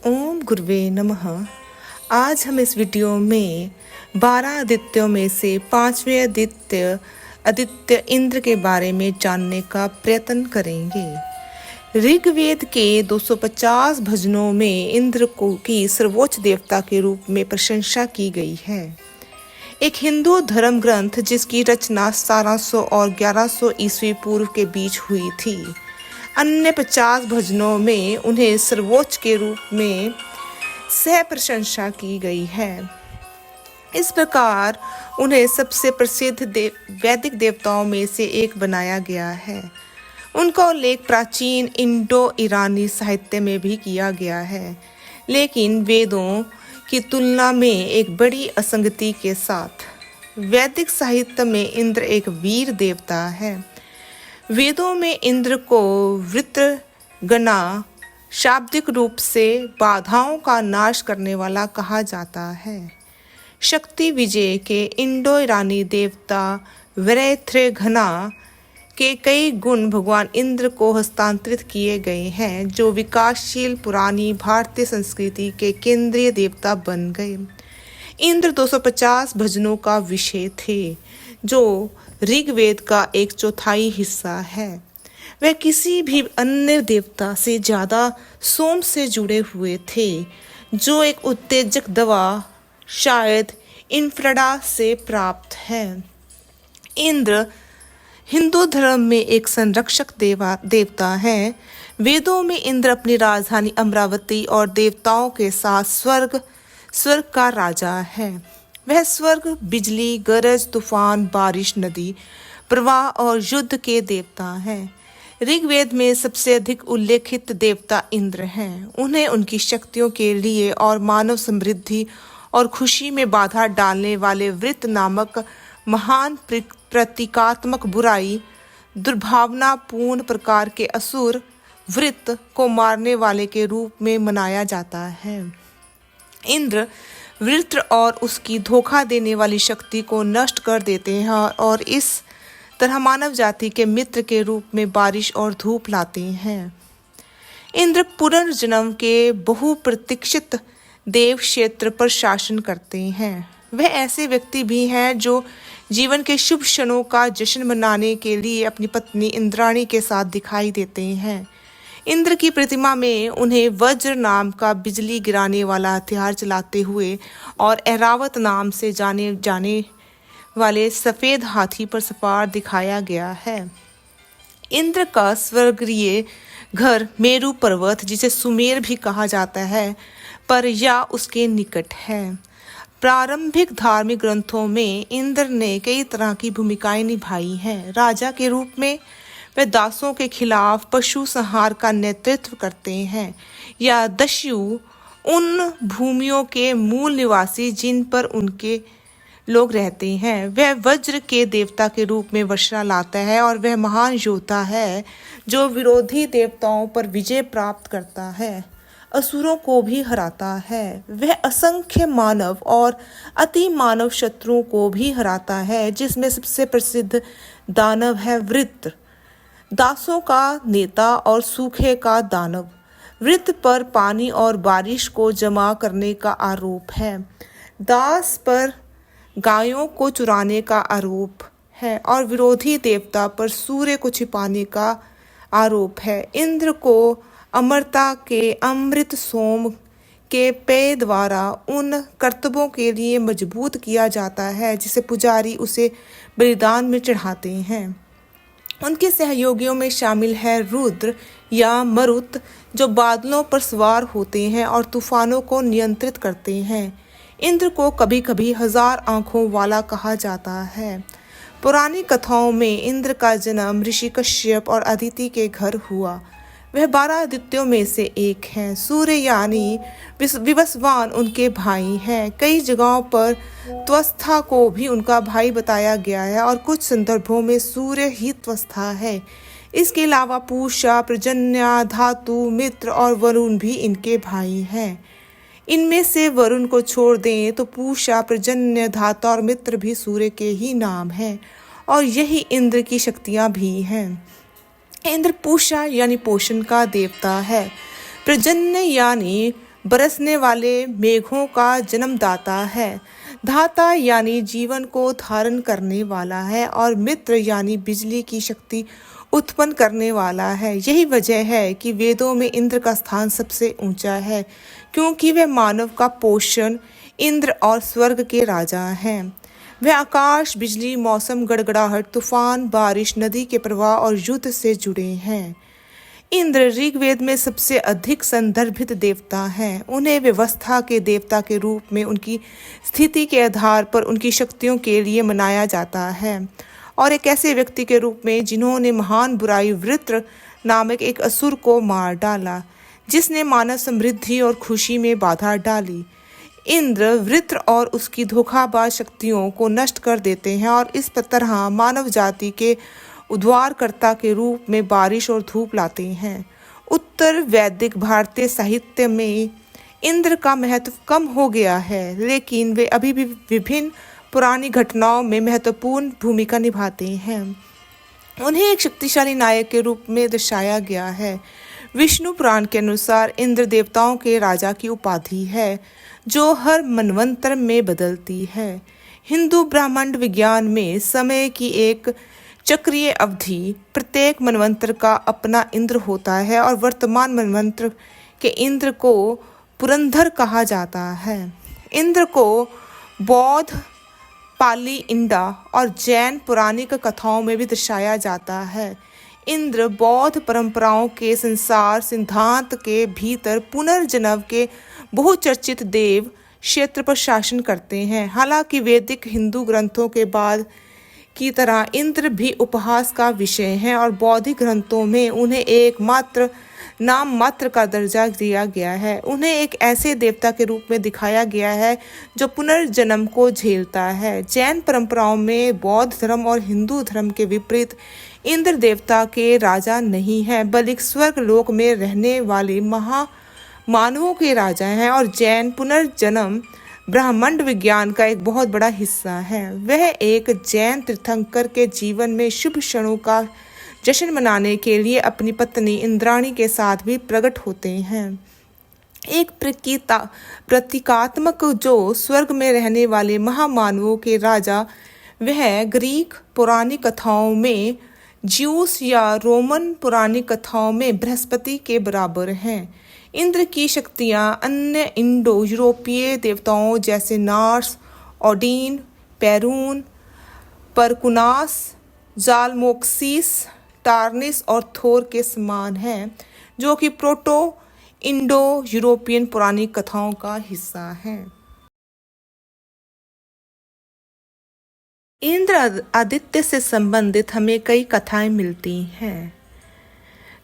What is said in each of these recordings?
ओम गुरुवे नमः। आज हम इस वीडियो में 12 आदित्यों में से 5वें आदित्य इंद्र के बारे में जानने का प्रयत्न करेंगे। ऋग्वेद के 250 भजनों में इंद्र को की सर्वोच्च देवता के रूप में प्रशंसा की गई है। एक हिंदू धर्म ग्रंथ जिसकी रचना 1700 और 1100 ईस्वी पूर्व के बीच हुई थी। अन्य 50 भजनों में उन्हें सर्वोच्च के रूप में सह प्रशंसा की गई है। इस प्रकार उन्हें सबसे प्रसिद्ध वैदिक देवताओं में से एक बनाया गया है। उनका उल्लेख प्राचीन इंडो ईरानी साहित्य में भी किया गया है, लेकिन वेदों की तुलना में एक बड़ी असंगति के साथ। वैदिक साहित्य में इंद्र एक वीर देवता है। वेदों में इंद्र को वृत्रगणा शाब्दिक रूप से बाधाओं का नाश करने वाला कहा जाता है। शक्ति विजय के इंडो ईरानी देवता वृत्रघना के कई गुण भगवान इंद्र को हस्तांतरित किए गए हैं, जो विकासशील पुरानी भारतीय संस्कृति के केंद्रीय देवता बन गए। इंद्र 250 भजनों का विषय थे, जो ऋग्वेद का 1/4 हिस्सा है। वह किसी भी अन्य देवता से ज़्यादा सोम से जुड़े हुए थे, जो एक उत्तेजक दवा शायद इन्फ्राडा से प्राप्त है। इंद्र हिंदू धर्म में एक संरक्षक देवता है। वेदों में इंद्र अपनी राजधानी अमरावती और देवताओं के साथ स्वर्ग का राजा है। वह स्वर्ग, बिजली, गरज, तूफान, बारिश, नदी प्रवाह और युद्ध के देवता हैं। ऋग्वेद में सबसे अधिक उल्लेखित देवता इंद्र हैं। उन्हें उनकी शक्तियों के लिए और मानव समृद्धि और खुशी में बाधा डालने वाले वृत्त नामक महान प्रतीकात्मक बुराई, दुर्भावनापूर्ण प्रकार के असुर वृत्त को मारने वाले के रूप में मनाया जाता है। इंद्र वृत्र और उसकी धोखा देने वाली शक्ति को नष्ट कर देते हैं और इस तरह मानव जाति के मित्र के रूप में बारिश और धूप लाते हैं। इंद्र पुनर्जन्म के बहुप्रतीक्षित देव क्षेत्र पर शासन करते हैं। वह ऐसे व्यक्ति भी हैं जो जीवन के शुभ क्षणों का जश्न मनाने के लिए अपनी पत्नी इंद्राणी के साथ दिखाई देते हैं। इंद्र की प्रतिमा में उन्हें वज्र नाम का बिजली गिराने वाला हथियार चलाते हुए और ऐरावत नाम से जाने वाले सफ़ेद हाथी पर सवार दिखाया गया है। इंद्र का स्वर्गीय घर मेरु पर्वत, जिसे सुमेर भी कहा जाता है, पर या उसके निकट है। प्रारंभिक धार्मिक ग्रंथों में इंद्र ने कई तरह की भूमिकाएं निभाई हैं। राजा के रूप में वे दासों के खिलाफ पशु संहार का नेतृत्व करते हैं, या दस्यु उन भूमियों के मूल निवासी जिन पर उनके लोग रहते हैं। वह वज्र के देवता के रूप में वर्षा लाता है और वह महान योद्धा है जो विरोधी देवताओं पर विजय प्राप्त करता है, असुरों को भी हराता है। वह असंख्य मानव और अति मानव शत्रुओं को भी हराता है, जिसमें सबसे प्रसिद्ध दानव है वृत्र, दासों का नेता और सूखे का दानव। वृत्त पर पानी और बारिश को जमा करने का आरोप है। दास पर गायों को चुराने का आरोप है और विरोधी देवता पर सूर्य को छिपाने का आरोप है। इंद्र को अमरता के अमृत सोम के पेय द्वारा उन कर्तव्यों के लिए मजबूत किया जाता है जिसे पुजारी उसे बलिदान में चढ़ाते हैं। उनके सहयोगियों में शामिल है रुद्र या मरुत, जो बादलों पर सवार होते हैं और तूफानों को नियंत्रित करते हैं। इंद्र को कभी कभी 1000 आँखों वाला कहा जाता है। पुरानी कथाओं में इंद्र का जन्म ऋषि कश्यप और अदिति के घर हुआ। वह 12 आदित्यों में से एक हैं। सूर्य यानी विवस्वान उनके भाई हैं। कई जगहों पर त्वस्था को भी उनका भाई बताया गया है और कुछ संदर्भों में सूर्य ही त्वस्था है। इसके अलावा पूषा, पर्जन्य, धातु, मित्र और वरुण भी इनके भाई हैं। इनमें से वरुण को छोड़ दें तो पूषा, पर्जन्य, धाता और मित्र भी सूर्य के ही नाम हैं और यही इंद्र की शक्तियाँ भी हैं। इंद्र पूषा यानी पोषण का देवता है। पर्जन्य यानी बरसने वाले मेघों का जन्मदाता है। धाता यानी जीवन को धारण करने वाला है और मित्र यानी बिजली की शक्ति उत्पन्न करने वाला है। यही वजह है कि वेदों में इंद्र का स्थान सबसे ऊंचा है, क्योंकि वह मानव का पोषण इंद्र और स्वर्ग के राजा हैं। वह आकाश, बिजली, मौसम, गड़गड़ाहट, तूफान, बारिश, नदी के प्रवाह और युद्ध से जुड़े हैं। इंद्र ऋग्वेद में सबसे अधिक संदर्भित देवता हैं। उन्हें व्यवस्था के देवता के रूप में उनकी स्थिति के आधार पर उनकी शक्तियों के लिए मनाया जाता है, और एक ऐसे व्यक्ति के रूप में जिन्होंने महान बुराई वृत्र नामक एक असुर को मार डाला, जिसने मानव समृद्धि और खुशी में बाधा डाली। इंद्र वृत्र और उसकी धोखाबाज शक्तियों को नष्ट कर देते हैं और इस तरह मानव जाति के उद्धारकर्ता के रूप में बारिश और धूप लाते हैं। उत्तर वैदिक भारतीय साहित्य में इंद्र का महत्व कम हो गया है, लेकिन वे अभी भी विभिन्न पुरानी घटनाओं में महत्वपूर्ण भूमिका निभाते हैं। उन्हें एक शक्तिशाली नायक के रूप में दर्शाया गया है। विष्णु पुराण के अनुसार इंद्र देवताओं के राजा की उपाधि है, जो हर मनवंतर में बदलती है। हिंदू ब्रह्मांड विज्ञान में समय की एक चक्रीय अवधि, प्रत्येक मनवंतर का अपना इंद्र होता है और वर्तमान मनवंतर के इंद्र को पुरंदर कहा जाता है। इंद्र को बौद्ध, पाली, इंडा और जैन पौराणिक कथाओं में भी दर्शाया जाता है। इंद्र बौद्ध परंपराओं के संसार सिद्धांत के भीतर पुनर्जन्म के बहुचर्चित देव क्षेत्र पर शासन करते हैं। हालांकि वैदिक हिंदू ग्रंथों के बाद की तरह इंद्र भी उपहास का विषय हैं और बौद्धिक ग्रंथों में उन्हें एक मात्र नाम मात्र का दर्जा दिया गया है। उन्हें एक ऐसे देवता के रूप में दिखाया गया है जो पुनर्जन्म को झेलता है। जैन परंपराओं में बौद्ध धर्म और हिंदू धर्म के विपरीत इंद्र देवता के राजा नहीं है, बल्कि स्वर्ग लोक में रहने वाले मानवों के राजा हैं, और जैन पुनर्जन्म ब्रह्मांड विज्ञान का एक बहुत बड़ा हिस्सा है। वह एक जैन तीर्थंकर के जीवन में शुभ क्षणों का जश्न मनाने के लिए अपनी पत्नी इंद्राणी के साथ भी प्रकट होते हैं। एक प्रतीकात्मक जो स्वर्ग में रहने वाले महामानवों के राजा, वह ग्रीक पौराणिक कथाओं में ज्यूस या रोमन पौराणिक कथाओं में बृहस्पति के बराबर हैं। इंद्र की शक्तियाँ अन्य इंडो यूरोपीय देवताओं जैसे नार्स, ओडिन, पेरून, परकुनास, जालमोक्सिस, टार्निस और थोर के समान हैं, जो कि प्रोटो इंडो यूरोपियन पौराणिक कथाओं का हिस्सा हैं। इंद्र आदित्य से संबंधित हमें कई कथाएं मिलती हैं।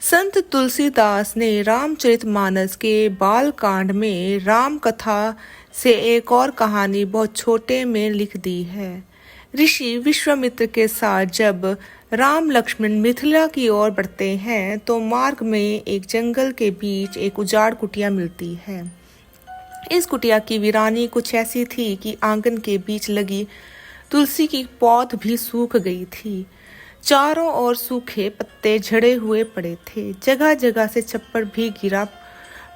संत तुलसीदास ने रामचरितमानस के बालकांड में राम कथा से एक और कहानी बहुत छोटे में लिख दी है। ऋषि विश्वामित्र के साथ जब राम लक्ष्मण मिथिला की ओर बढ़ते हैं तो मार्ग में एक जंगल के बीच एक उजाड़ कुटिया मिलती है। इस कुटिया की वीरानी कुछ ऐसी थी कि आंगन के बीच लगी तुलसी की पौध भी सूख गई थी। चारों ओर सूखे पत्ते झड़े हुए पड़े थे, जगह जगह से छप्पर भी गिरा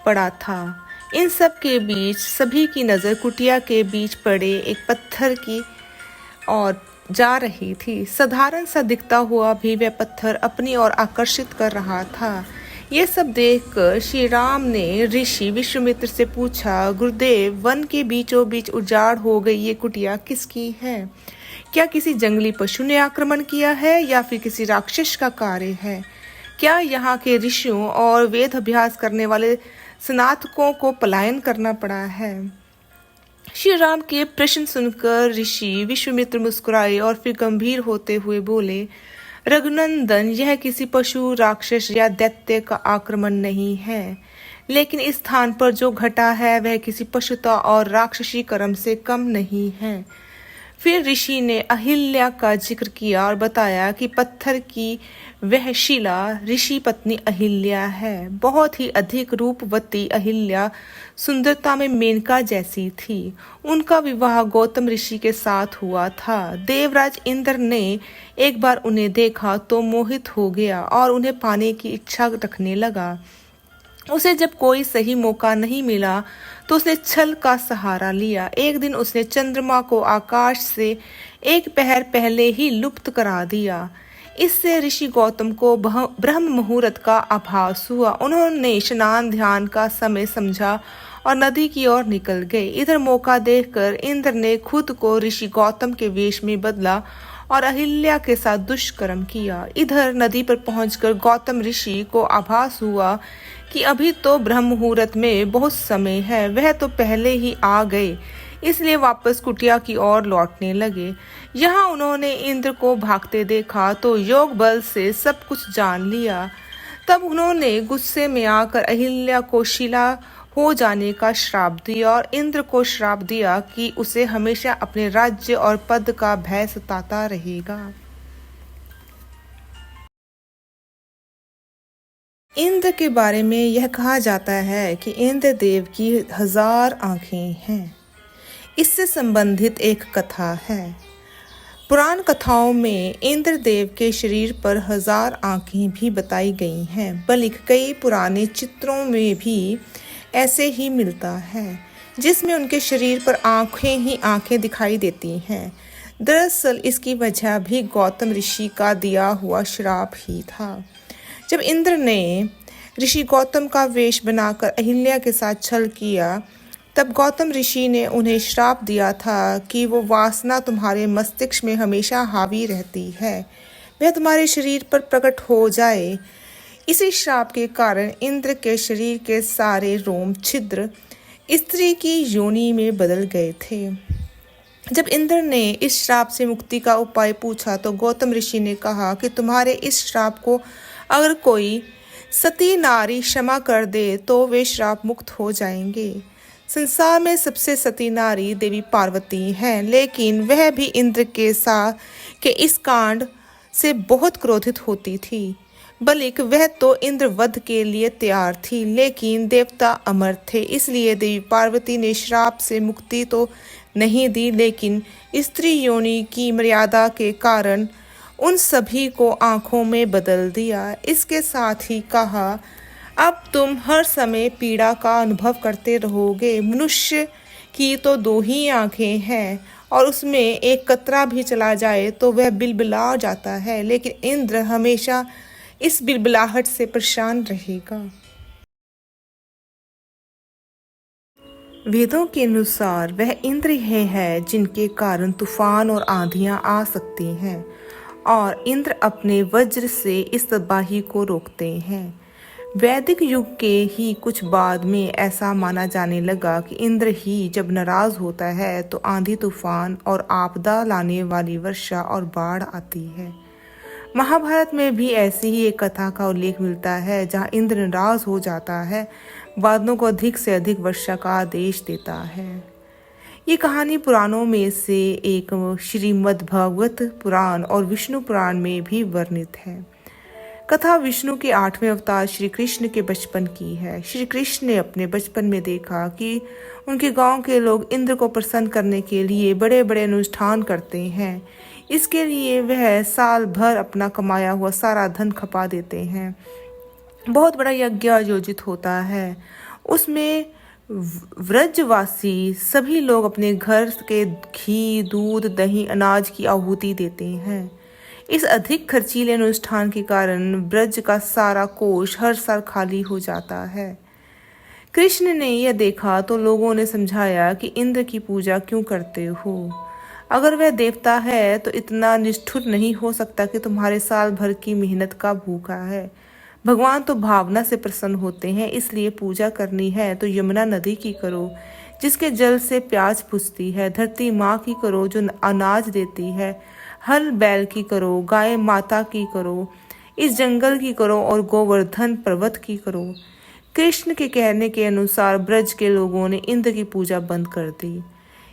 पड़ा था। इन सब के बीच सभी की नज़र कुटिया के बीच पड़े एक पत्थर की ओर जा रही थी। साधारण सा दिखता हुआ भी वह पत्थर अपनी ओर आकर्षित कर रहा था। ये सब देखकर श्री राम ने ऋषि विश्वामित्र से पूछा, गुरुदेव, वन के बीचों बीच उजाड़ हो गई ये कुटिया किसकी है? क्या किसी जंगली पशु ने आक्रमण किया है या फिर किसी राक्षस का कार्य है? क्या यहाँ के ऋषियों और वेद अभ्यास करने वाले स्नातकों को पलायन करना पड़ा है? श्री राम के प्रश्न सुनकर ऋषि विश्वामित्र मुस्कुराए और फिर गंभीर होते हुए बोले, रघुनंदन, यह किसी पशु, राक्षस या दैत्य का आक्रमण नहीं है, लेकिन इस स्थान पर जो घटा है वह किसी पशुता और राक्षसी कर्म से कम नहीं है। फिर ऋषि ने अहिल्या का जिक्र किया और बताया कि पत्थर की वह शिला ऋषि पत्नी अहिल्या है। बहुत ही अधिक रूपवती अहिल्या सुंदरता में मेनका जैसी थी। उनका विवाह गौतम ऋषि के साथ हुआ था। देवराज इंद्र ने एक बार उन्हें देखा तो मोहित हो गया और उन्हें पाने की इच्छा रखने लगा। उसे जब कोई सही मौका नहीं मिला तो उसने छल का सहारा लिया। एक दिन उसने चंद्रमा को आकाश से एक पहर पहले ही लुप्त करा दिया। इससे ऋषि गौतम को ब्रह्म मुहूर्त का आभास हुआ। उन्होंने स्नान ध्यान का समय समझा और नदी की ओर निकल गए। इधर मौका देखकर इंद्र ने खुद को ऋषि गौतम के वेश में बदला और अहिल्या के साथ दुष्कर्म किया। इधर नदी पर पहुंचकर गौतम ऋषि को आभास हुआ कि अभी तो ब्रह्म मुहूर्त में बहुत समय है, वह तो पहले ही आ गए, इसलिए वापस कुटिया की ओर लौटने लगे। यहाँ उन्होंने इंद्र को भागते देखा तो योग बल से सब कुछ जान लिया। तब उन्होंने गुस्से में आकर अहिल्या को शिला हो जाने का श्राप दिया और इंद्र को श्राप दिया कि उसे हमेशा अपने राज्य और पद का भय सताता रहेगा। इंद्र के बारे में यह कहा जाता है कि इंद्र देव की 1000 आंखें हैं। इससे संबंधित एक कथा है। पुराण कथाओं में इंद्र देव के शरीर पर 1000 आंखें भी बताई गई हैं, बल्कि कई पुराने चित्रों में भी ऐसे ही मिलता है, जिसमें उनके शरीर पर आंखें ही आंखें दिखाई देती हैं। दरअसल इसकी वजह भी गौतम ऋषि का दिया हुआ श्राप ही था। जब इंद्र ने ऋषि गौतम का वेश बनाकर अहिल्या के साथ छल किया, तब गौतम ऋषि ने उन्हें श्राप दिया था कि वो वासना तुम्हारे मस्तिष्क में हमेशा हावी रहती है, वह तुम्हारे शरीर पर प्रकट हो जाए। इसी श्राप के कारण इंद्र के शरीर के सारे रोम छिद्र स्त्री की योनि में बदल गए थे। जब इंद्र ने इस श्राप से मुक्ति का उपाय पूछा तो गौतम ऋषि ने कहा कि तुम्हारे इस श्राप को अगर कोई सती नारी क्षमा कर दे तो वे श्राप मुक्त हो जाएंगे। संसार में सबसे सती नारी देवी पार्वती हैं, लेकिन वह भी इंद्र के इस कांड से बहुत क्रोधित होती थी। बल्कि वह तो इंद्र वध के लिए तैयार थी, लेकिन देवता अमर थे, इसलिए देवी पार्वती ने श्राप से मुक्ति तो नहीं दी, लेकिन स्त्री योनि की मर्यादा के कारण उन सभी को आंखों में बदल दिया। इसके साथ ही कहा, अब तुम हर समय पीड़ा का अनुभव करते रहोगे। मनुष्य की तो 2 ही आंखें हैं और उसमें एक कतरा भी चला जाए तो वह बिलबिला जाता है, लेकिन इंद्र हमेशा इस बिलबिलाहट से परेशान रहेगा। वेदों के अनुसार वह इंद्र ही है जिनके कारण तूफान और आंधियां आ सकती हैं और इंद्र अपने वज्र से इस तबाही को रोकते हैं। वैदिक युग के ही कुछ बाद में ऐसा माना जाने लगा कि इंद्र ही जब नाराज होता है तो आंधी तूफान और आपदा लाने वाली वर्षा और बाढ़ आती है। महाभारत में भी ऐसी ही एक कथा का उल्लेख मिलता है जहां इंद्र नाराज हो जाता है, बादलों को अधिक से अधिक वर्षा का आदेश देता है। ये कहानी पुराणों में से एक श्रीमद् भागवत पुराण और विष्णु पुराण में भी वर्णित है। कथा विष्णु के 8वें अवतार श्री कृष्ण के बचपन की है। श्री कृष्ण ने अपने बचपन में देखा कि उनके गांव के लोग इंद्र को प्रसन्न करने के लिए बड़े बड़े अनुष्ठान करते हैं। इसके लिए वह साल भर अपना कमाया हुआ सारा धन खपा देते हैं। बहुत बड़ा यज्ञ आयोजित होता है। उसमें व्रजवासी सभी लोग अपने घर के घी, दूध, दही, अनाज की आहुति देते हैं। इस अधिक खर्चीले अनुष्ठान के कारण ब्रज का सारा कोष हर साल खाली हो जाता है। कृष्ण ने यह देखा तो लोगों ने समझाया कि इंद्र की पूजा क्यों करते हो? अगर वह देवता है तो इतना निष्ठुर नहीं हो सकता कि तुम्हारे साल भर की मेहनत का भूखा है। भगवान तो भावना से प्रसन्न होते हैं, इसलिए पूजा करनी है तो यमुना नदी की करो जिसके जल से प्यास बुझती है। धरती माँ की करो जो अनाज देती है। हल बैल की करो, गाय माता की करो, इस जंगल की करो और गोवर्धन पर्वत की करो। कृष्ण के कहने के अनुसार ब्रज के लोगों ने इंद्र की पूजा बंद कर दी।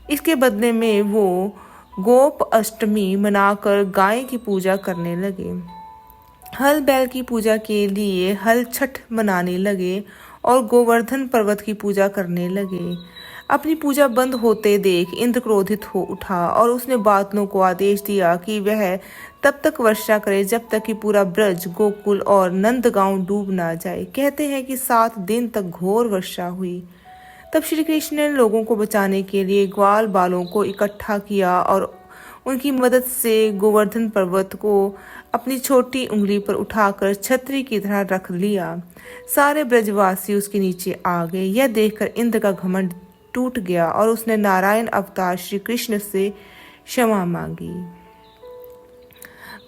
इसके बदले में वो गोप अष्टमी मनाकर गाय की पूजा करने लगे। हल बैल की पूजा के लिए हल छठ मनाने लगे और गोवर्धन पर्वत की पूजा करने लगे। अपनी पूजा बंद होते देख इंद्र क्रोधित हो उठा और उसने बादलों को आदेश दिया कि वह तब तक वर्षा करे जब तक कि पूरा ब्रज, गोकुल और नंदगांव डूब ना जाए। कहते हैं कि 7 दिन तक घोर वर्षा हुई। तब श्री कृष्ण ने लोगों को बचाने के लिए ग्वाल बालों को इकट्ठा किया और उनकी मदद से गोवर्धन पर्वत को अपनी छोटी उंगली पर उठाकर छतरी की तरह रख लिया। सारे ब्रजवासी उसके नीचे आ गए। यह देखकर इंद्र का घमंड टूट गया और उसने नारायण अवतार श्री कृष्ण से क्षमा मांगी।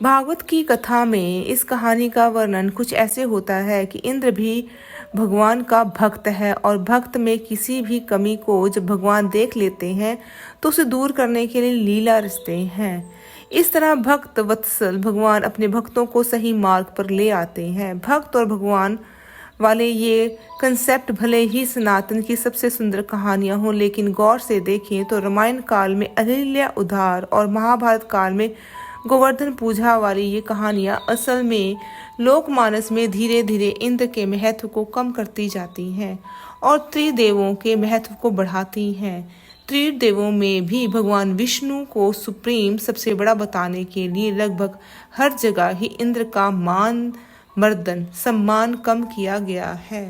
भागवत की कथा में इस कहानी का वर्णन कुछ ऐसे होता है कि इंद्र भी भगवान का भक्त है और भक्त में किसी भी कमी को जब भगवान देख लेते हैं तो उसे दूर करने के लिए लीला रचते हैं। इस तरह भक्त वत्सल भगवान अपने भक्तों को सही मार्ग पर ले आते हैं। भक्त और भगवान वाले ये कंसेप्ट भले ही सनातन की सबसे सुंदर कहानियां हों, लेकिन गौर से देखें तो रामायण काल में अहिल्या उद्धार और महाभारत काल में गोवर्धन पूजा वाली ये कहानियां असल में लोकमानस में धीरे धीरे इंद्र के महत्व को कम करती जाती हैं और त्रिदेवों के महत्व को बढ़ाती हैं। त्रिदेवों में भी भगवान विष्णु को सुप्रीम सबसे बड़ा बताने के लिए लगभग हर जगह ही इंद्र का मान मर्दन सम्मान कम किया गया है।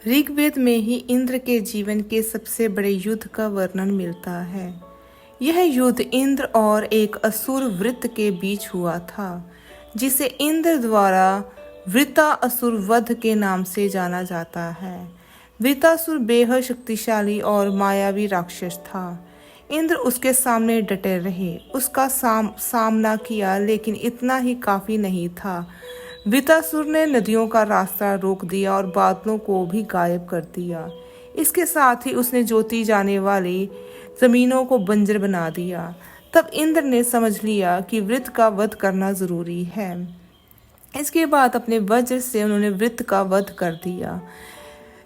ऋग्वेद में ही इंद्र के जीवन के सबसे बड़े युद्ध का वर्णन मिलता है। यह युद्ध इंद्र और एक असुर वृत्त के बीच हुआ था, जिसे इंद्र द्वारा वृत्तासुर वध के नाम से जाना जाता है। वृत्तासुर बेहद शक्तिशाली और मायावी राक्षस था। इंद्र उसके सामने डटे रहे, उसका सामना किया, लेकिन इतना ही काफी नहीं था। वृत्तासुर ने नदियों का रास्ता रोक दिया और बादलों को भी गायब कर दिया। इसके साथ ही उसने जोती जाने वाली जमीनों को बंजर बना दिया। तब इंद्र ने समझ लिया कि वृत्त का वध करना जरूरी है। इसके बाद अपने वज्र से उन्होंने वृत्त का वध कर दिया।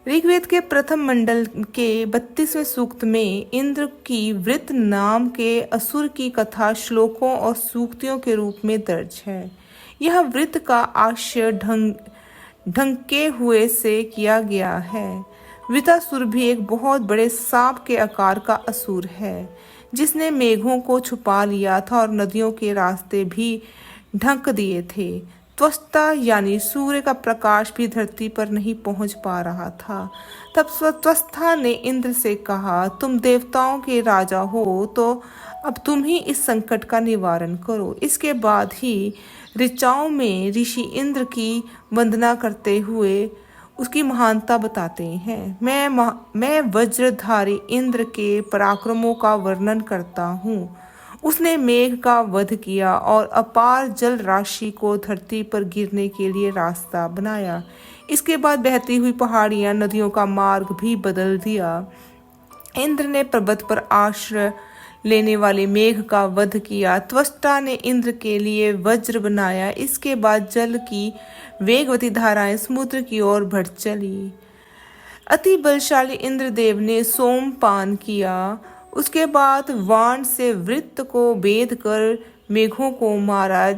ऋग्वेद के प्रथम मंडल के 32वें सूक्त में इंद्र की वृत्त नाम के असुर की कथा श्लोकों और सूक्तियों के रूप में दर्ज है। यह वृत्त का आश्रय ढंके हुए से किया गया है। वृत्तासुर भी एक बहुत बड़े सांप के आकार का असुर है, जिसने मेघों को छुपा लिया था और नदियों के रास्ते भी ढक दिए थे। त्वष्टा यानी सूर्य का प्रकाश भी धरती पर नहीं पहुंच पा रहा था। तब त्वष्टा ने इंद्र से कहा, तुम देवताओं के राजा हो तो अब तुम ही इस संकट का निवारण करो। इसके बाद ही ऋचाओं में ऋषि इंद्र की वंदना करते हुए उसकी महानता बताते हैं। मैं वज्रधारी इंद्र के पराक्रमों का वर्णन करता हूँ। उसने मेघ का वध किया और अपार जल राशि को धरती पर गिरने के लिए रास्ता बनाया। इसके बाद बहती हुई पहाड़ियां, नदियों का मार्ग भी बदल दिया। इंद्र ने पर्वत पर आश्रय लेने वाले मेघ का वध किया। त्वष्टा ने इंद्र के लिए वज्र बनाया। इसके बाद जल की वेगवती धाराएं समुद्र की ओर बढ़ चली। अति बलशाली इंद्रदेव ने सोमपान किया। उसके बाद वाण से वृत्त को भेद कर मेघों को मारा,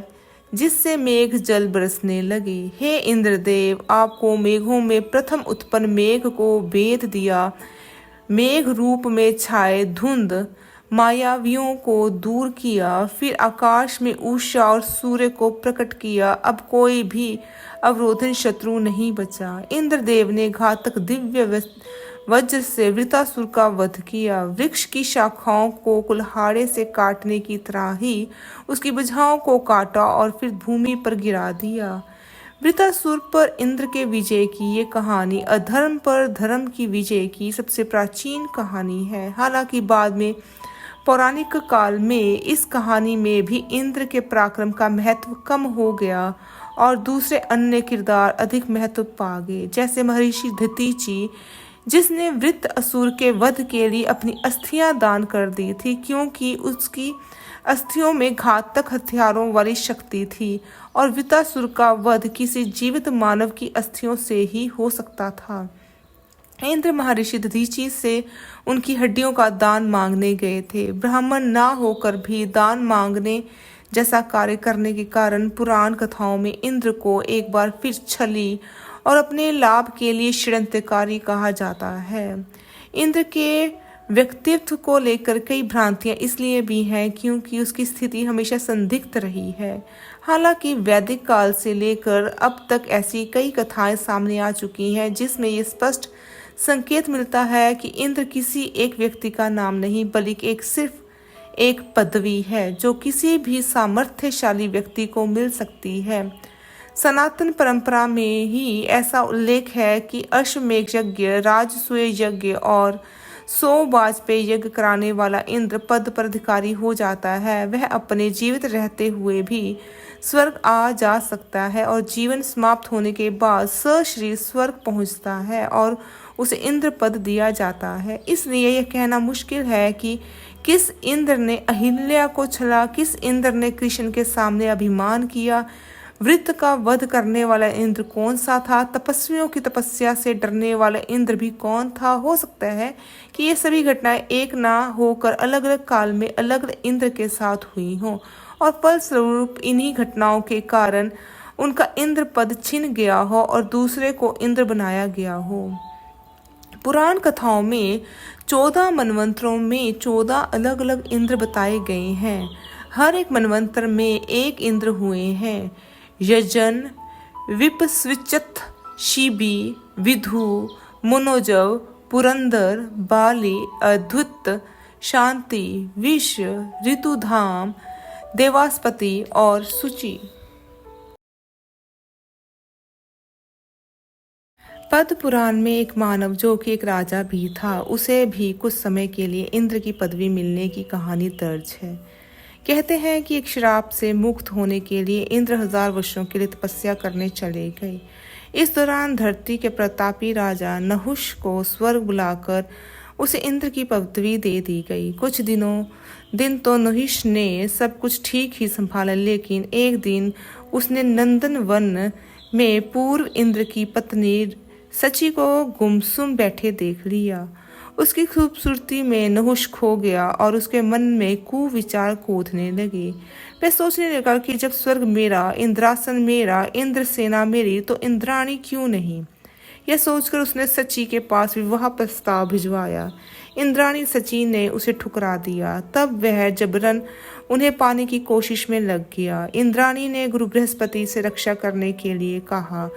जिससे मेघ जल बरसने लगे। हे इंद्रदेव, आपको मेघों में प्रथम उत्पन्न मेघ को भेद दिया। मेघ रूप में छाए धुंध मायावियों को दूर किया, फिर आकाश में उषा और सूर्य को प्रकट किया। अब कोई भी अवरोधन शत्रु नहीं बचा। इंद्रदेव ने घातक दिव्य वज्र से वृत्तासुर का वध किया। वृक्ष की शाखाओं को कुल्हाड़े से काटने की तरह ही उसकी भुजाओं को काटा और फिर भूमि पर गिरा दिया। वृत्तासुर पर इंद्र के विजय की ये कहानी अधर्म पर धर्म की विजय की सबसे प्राचीन कहानी है। हालांकि बाद में पौराणिक काल में इस कहानी में भी इंद्र के पराक्रम का महत्व कम हो गया और दूसरे अन्य किरदार अधिक महत्व पा गए, जैसे महर्षि दधीचि, जिसने वृत्त असुर के वध के लिए अपनी अस्थियां दान कर दी थी, क्योंकि उसकी अस्थियों में घातक हथियारों वाली शक्ति थी और वृत्तासुर का वध किसी जीवित मानव की अस्थियों से ही हो सकता था। इंद्र महर्षि दधीचि से उनकी हड्डियों का दान मांगने गए थे। ब्राह्मण ना होकर भी दान मांगने जैसा कार्य करने के कारण पुराण कथाओं में इंद्र को एक बार फिर छली और अपने लाभ के लिए षड्यंत्रकारी कहा जाता है। इंद्र के व्यक्तित्व को लेकर कई भ्रांतियां इसलिए भी हैं क्योंकि उसकी स्थिति हमेशा संदिग्ध रही है। हालांकि वैदिक काल से लेकर अब तक ऐसी कई कथाएं सामने आ चुकी हैं जिसमें ये स्पष्ट संकेत मिलता है कि इंद्र किसी एक व्यक्ति का नाम नहीं बल्कि सिर्फ एक पदवी है जो किसी भी सामर्थ्यशाली व्यक्ति को मिल सकती है। सनातन परंपरा में ही ऐसा उल्लेख है कि अश्वमेध यज्ञ, राजसूय यज्ञ और 100 वाजपेयी यज्ञ कराने वाला इंद्र पद पर अधिकारी हो जाता है। वह अपने जीवित रहते हुए भी स्वर्ग आ जा सकता है और जीवन समाप्त होने के बाद सशरीर स्वर्ग पहुंचता है और उसे इंद्र पद दिया जाता है। इसलिए यह कहना मुश्किल है कि किस इंद्र ने अहिल्या को छला, किस इंद्र ने कृष्ण के सामने अभिमान किया, वृत्त का वध करने वाला इंद्र कौन सा था, तपस्वियों की तपस्या से डरने वाला इंद्र भी कौन था। हो सकता है कि ये सभी घटनाएं एक ना होकर अलग अलग काल में अलग अलग इंद्र के साथ हुई हों और फलस्वरूप इन्हीं घटनाओं के कारण उनका इंद्र पद छिन गया हो और दूसरे को इंद्र बनाया गया हो। पुराण कथाओं में 14 मनवंतरों में 14 अलग अलग इंद्र बताए गए हैं। हर एक मनवंतर में एक इंद्र हुए हैं। यजन, विपस्विचत, शिबी, विधु, मनोजव, पुरंदर, बाली, अद्भुत, शांति, विष, ऋतुधाम, देवास्पति और सुचि। पद्म पुराण में एक मानव जो कि एक राजा भी था, उसे भी कुछ समय के लिए इंद्र की पदवी मिलने की कहानी दर्ज है। कहते हैं कि एक श्राप से मुक्त होने के लिए इंद्र 1000 वर्षों के लिए तपस्या करने चले गए। इस दौरान धरती के प्रतापी राजा नहुष को स्वर्ग बुलाकर उसे इंद्र की पदवी दे दी गई। कुछ दिन तो नहुष ने सब कुछ ठीक ही संभाला, लेकिन एक दिन उसने नंदन वन में पूर्व इंद्र की पत्नी सची को गुमसुम बैठे देख लिया। उसकी खूबसूरती में नहुष खो गया और उसके मन में कुविचार कूदने लगे। वह सोचने लगा कि जब स्वर्ग मेरा, इंद्रासन मेरा, इंद्र सेना मेरी, तो इंद्राणी क्यों नहीं। यह सोचकर उसने सची के पास विवाह प्रस्ताव भिजवाया। इंद्राणी सची ने उसे ठुकरा दिया। तब वह जबरन उन्हें पाने की कोशिश में लग गया। इंद्राणी ने गुरु बृहस्पति से रक्षा करने के लिए कहा।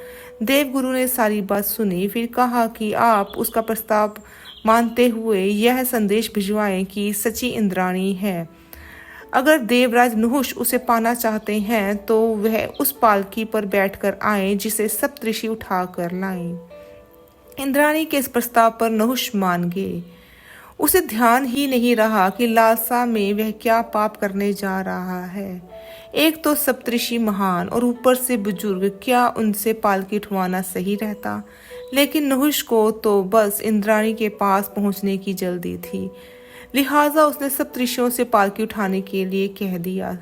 देवगुरु ने सारी बात सुनी, फिर कहा कि आप उसका प्रस्ताव मानते हुए यह संदेश भिजवाएं कि सची इंद्राणी है। अगर देवराज नहुष उसे पाना चाहते हैं तो वह उस पालकी पर बैठकर आए जिसे सप्तऋषि उठा कर लाएं। इंद्राणी के इस प्रस्ताव पर नहुष मान गए। उसे ध्यान ही नहीं रहा कि लालसा में वह क्या पाप करने जा रहा है। एक तो सप्तऋषि महान और ऊपर से बुजुर्ग, क्या उनसे पालकी उठवाना सही रहता। लेकिन नहुष को तो बस इंद्राणी के पास पहुंचने की जल्दी थी, लिहाजा उसने सप्तऋषियों से पालकी उठाने के लिए कह दिया।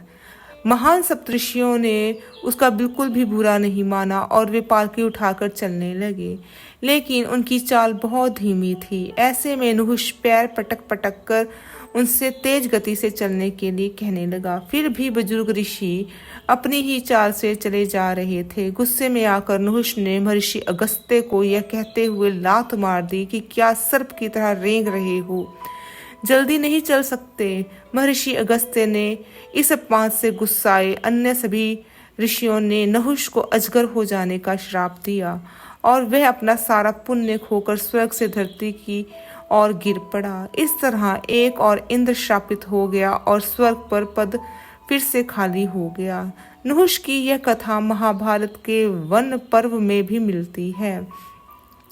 महान सप्तऋषियों ने उसका बिल्कुल भी बुरा नहीं माना और वे पालकी उठाकर चलने लगे, लेकिन उनकी चाल बहुत धीमी थी। ऐसे में नहुष पैर पटक पटक कर उनसे तेज गति से चलने के लिए कहने लगा। फिर भी बुजुर्ग ऋषि अपनी ही चाल से चले जा रहे थे। गुस्से में आकर नहुष ने महर्षि अगस्त्य को यह कहते हुए लात मार दी कि क्या सर्प की तरह रेंग रहे हो, जल्दी नहीं चल सकते। महर्षि अगस्त्य ने इस अपमान से गुस्साए अन्य सभी ऋषियों ने नहुष को अजगर हो जाने का श्राप दिया और वह अपना सारा पुण्य खोकर स्वर्ग से धरती की ओर गिर पड़ा। इस तरह एक और इंद्र श्रापित हो गया और स्वर्ग पर पद फिर से खाली हो गया। नहुष की यह कथा महाभारत के वन पर्व में भी मिलती है,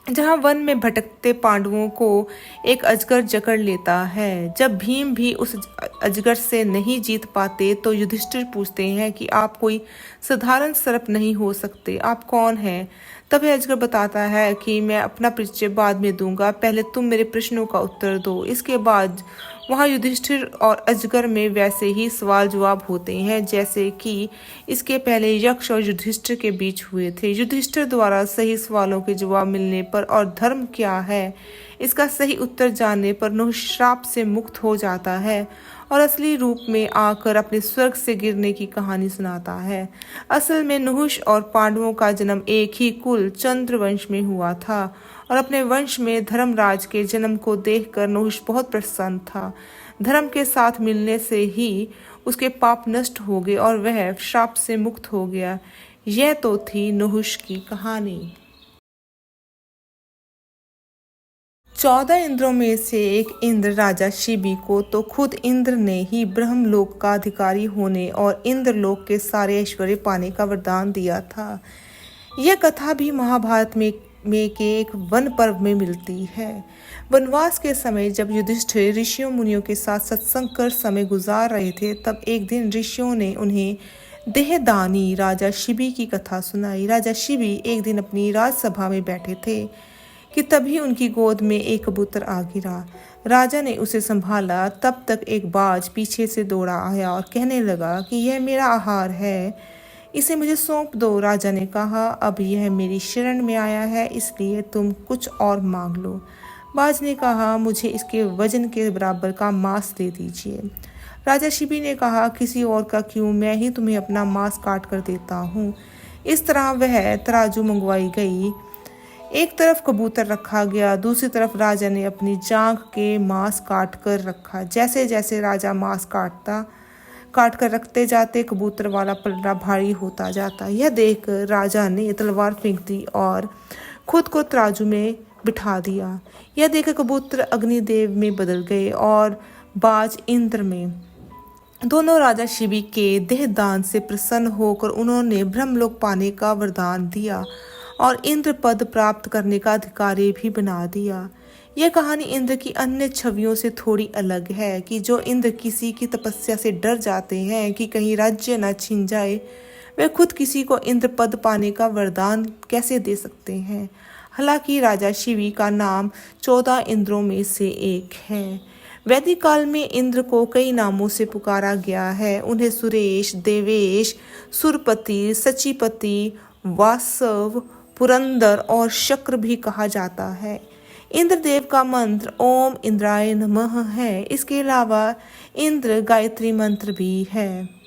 जहाँ वन में भटकते पांडवों को एक अजगर जकड़ लेता है। जब भीम भी उस अजगर से नहीं जीत पाते तो युधिष्ठिर पूछते हैं कि आप कोई साधारण सर्प नहीं हो सकते, आप कौन हैं। तब यह अजगर बताता है कि मैं अपना परिचय बाद में दूंगा, पहले तुम मेरे प्रश्नों का उत्तर दो। इसके बाद वहाँ युधिष्ठिर और अजगर में वैसे ही सवाल जवाब होते हैं जैसे कि इसके पहले यक्ष और युधिष्ठिर के बीच हुए थे। युधिष्ठिर द्वारा सही सवालों के जवाब मिलने पर और धर्म क्या है इसका सही उत्तर जानने पर नहुष श्राप से मुक्त हो जाता है और असली रूप में आकर अपने स्वर्ग से गिरने की कहानी सुनाता है। असल में नहुष और पांडवों का जन्म एक ही कुल चंद्रवंश में हुआ था और अपने वंश में धर्मराज के जन्म को देखकर नहुष बहुत प्रसन्न था। धर्म के साथ मिलने से ही उसके पाप नष्ट हो गए और वह श्राप से मुक्त हो गया। यह तो थी नहुष की कहानी। 14 इंद्रों में से एक इंद्र राजा शिबी को तो खुद इंद्र ने ही ब्रह्मलोक का अधिकारी होने और इंद्रलोक के सारे ऐश्वर्य पाने का वरदान दिया था। यह कथा भी महाभारत में के एक वन पर्व में मिलती है। वनवास के समय जब युधिष्ठिर ऋषियों मुनियों के साथ सत्संग कर समय गुजार रहे थे, तब एक दिन ऋषियों ने उन्हें देहदानी राजा शिबी की कथा सुनाई। राजा शिबी एक दिन अपनी राजसभा में बैठे थे कि तभी उनकी गोद में एक कबूतर आ गिरा। राजा ने उसे संभाला, तब तक एक बाज पीछे से दौड़ा आया और कहने लगा कि यह मेरा आहार है, इसे मुझे सौंप दो। राजा ने कहा, अब यह मेरी शरण में आया है, इसलिए तुम कुछ और मांग लो। बाज ने कहा, मुझे इसके वजन के बराबर का मांस दे दीजिए। राजा शिबी ने कहा, किसी और का क्यों, मैं ही तुम्हें अपना मांस काट कर देता हूँ। इस तरह वह तराजू मंगवाई गई। एक तरफ कबूतर रखा गया, दूसरी तरफ राजा ने अपनी जांघ के मांस काट कर रखा। जैसे जैसे राजा मांस काट कर रखते जाते, कबूतर वाला पलड़ा भारी होता जाता। यह देखकर राजा ने तलवार फेंक दी और खुद को तराजू में बिठा दिया। यह देखकर कबूतर अग्निदेव में बदल गए और बाज इंद्र में। दोनों राजा शिबी के देहदान से प्रसन्न होकर उन्होंने ब्रह्मलोक पाने का वरदान दिया और इंद्र पद प्राप्त करने का अधिकारी भी बना दिया। यह कहानी इंद्र की अन्य छवियों से थोड़ी अलग है कि जो इंद्र किसी की तपस्या से डर जाते हैं कि कहीं राज्य न छिन जाए, वे खुद किसी को इंद्र पद पाने का वरदान कैसे दे सकते हैं। हालांकि राजा शिवी का नाम 14 इंद्रों में से एक है। वैदिक काल में इंद्र को कई नामों से पुकारा गया है। उन्हें सुरेश, देवेश, सुरपति, सचीपति, वासव, पुरंदर और शक्र भी कहा जाता है। इंद्रदेव का मंत्र ओम इंद्राय नमः है। इसके अलावा इंद्र गायत्री मंत्र भी है।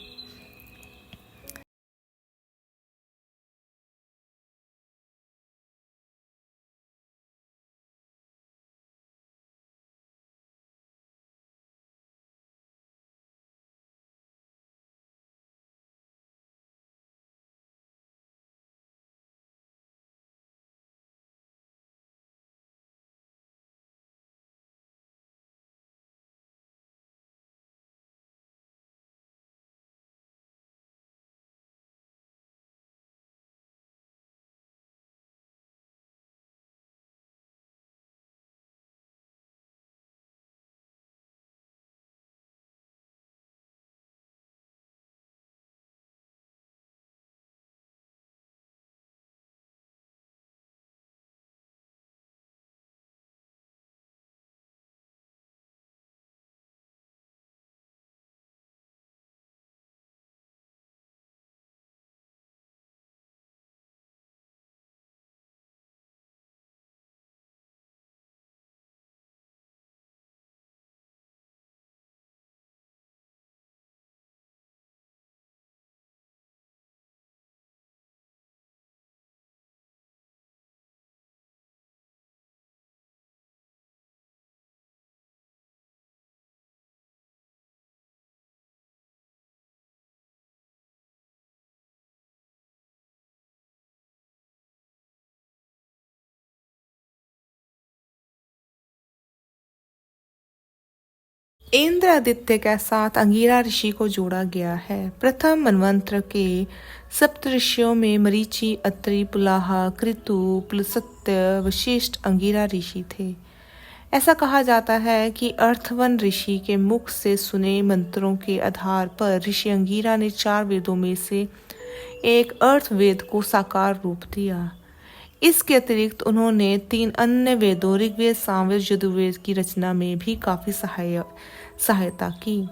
इंद्र आदित्य के साथ अंगिरा ऋषि को जोड़ा गया है। प्रथम मनवंत्र के सप्तऋषियों में मरीचि, अत्रि, पुलाहा, कृतु, पुलस्त्य, वशिष्ठ, अंगिरा ऋषि थे। ऐसा कहा जाता है कि अर्थवन ऋषि के मुख से सुने मंत्रों के आधार पर ऋषि अंगिरा ने 4 वेदों में से एक अर्थवेद को साकार रूप दिया। इसके अतिरिक्त उन्होंने 3 अन्य वेदों ऋग्वेद, सामवेद, यजुर्वेद की रचना में भी काफी सहायता की।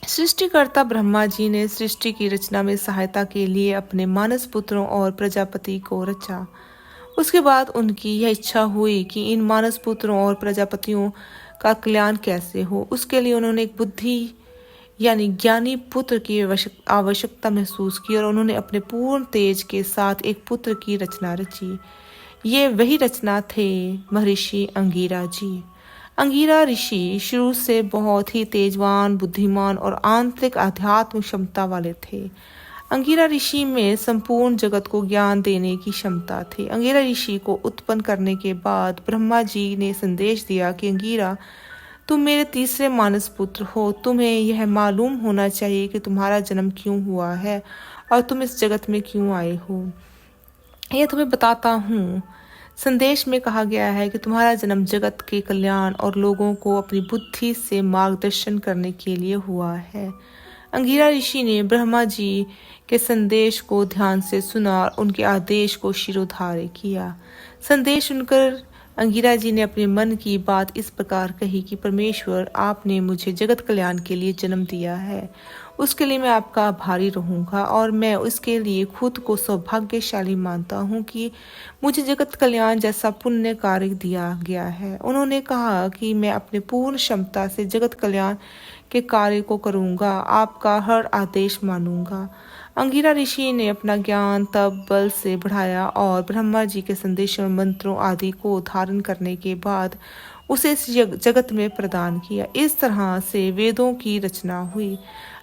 सृष्टिकर्ता ब्रह्मा जी ने सृष्टि की रचना में सहायता के लिए अपने मानस पुत्रों और प्रजापति को रचा। उसके बाद उनकी यह इच्छा हुई कि इन मानस पुत्रों और प्रजापतियों का कल्याण कैसे हो। उसके लिए उन्होंने एक बुद्धि यानी ज्ञानी पुत्र की आवश्यकता महसूस की और उन्होंने अपने पूर्ण तेज के साथ एक पुत्र की रचना रची। ये वही रचना थे महर्षि अंगिरा जी। अंगिरा ऋषि शुरू से बहुत ही तेजवान, बुद्धिमान और आंतरिक आध्यात्मिक क्षमता वाले थे। अंगिरा ऋषि में संपूर्ण जगत को ज्ञान देने की क्षमता थी। अंगिरा ऋषि को उत्पन्न करने के बाद ब्रह्मा जी ने संदेश दिया कि अंगिरा, तुम मेरे तीसरे मानस पुत्र हो। तुम्हें यह मालूम होना चाहिए कि तुम्हारा जन्म क्यों हुआ है और तुम इस जगत में क्यों आए हो। यह तुम्हें बताता हूँ। संदेश में कहा गया है कि तुम्हारा जन्म जगत के कल्याण और लोगों को अपनी बुद्धि से मार्गदर्शन करने के लिए हुआ है। अंगिरा ऋषि ने ब्रह्मा जी के संदेश को ध्यान से सुना और उनके आदेश को शिरोधार्य किया। संदेश सुनकर अंगिरा जी ने अपने मन की बात इस प्रकार कही कि परमेश्वर, आपने मुझे जगत कल्याण के लिए जन्म दिया है। उसके लिए मैं आपका आभारी रहूंगा और मैं उसके लिए खुद को सौभाग्यशाली मानता हूँ कि मुझे जगत कल्याण जैसा पुण्य कार्य दिया गया है। उन्होंने कहा कि मैं अपने पूर्ण क्षमता से जगत कल्याण के कार्य को करूंगा, आपका हर आदेश मानूंगा। अंगिरा ऋषि ने अपना ज्ञान तब बल से बढ़ाया और ब्रह्मा जी के संदेशों और मंत्रों आदि को धारण करने के बाद उसे इस जगत में प्रदान किया। इस तरह से वेदों की रचना हुई।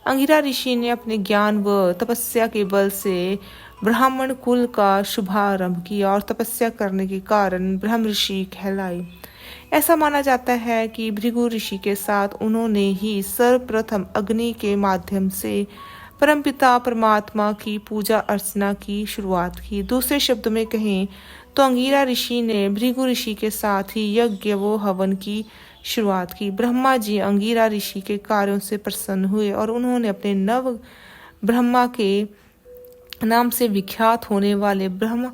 अंगिरा ऋषि ने अपने ज्ञान व तपस्या के बल से ब्राह्मण कुल का शुभारंभ किया और तपस्या करने के कारण ब्रह्म ऋषि कहलाए। ऐसा माना जाता है कि भृगु ऋषि के साथ उन्होंने ही सर्वप्रथम अग्नि के माध्यम से परमपिता परमात्मा की पूजा अर्चना की शुरुआत की। दूसरे शब्द में कहें तो अंगिरा ऋषि ने भृगु ऋषि के साथ ही यज्ञ व हवन की शुरुआत की। ब्रह्मा जी अंगिरा ऋषि के कार्यों से प्रसन्न हुए और उन्होंने अपने नव ब्रह्मा के नाम से विख्यात होने वाले ब्रह्म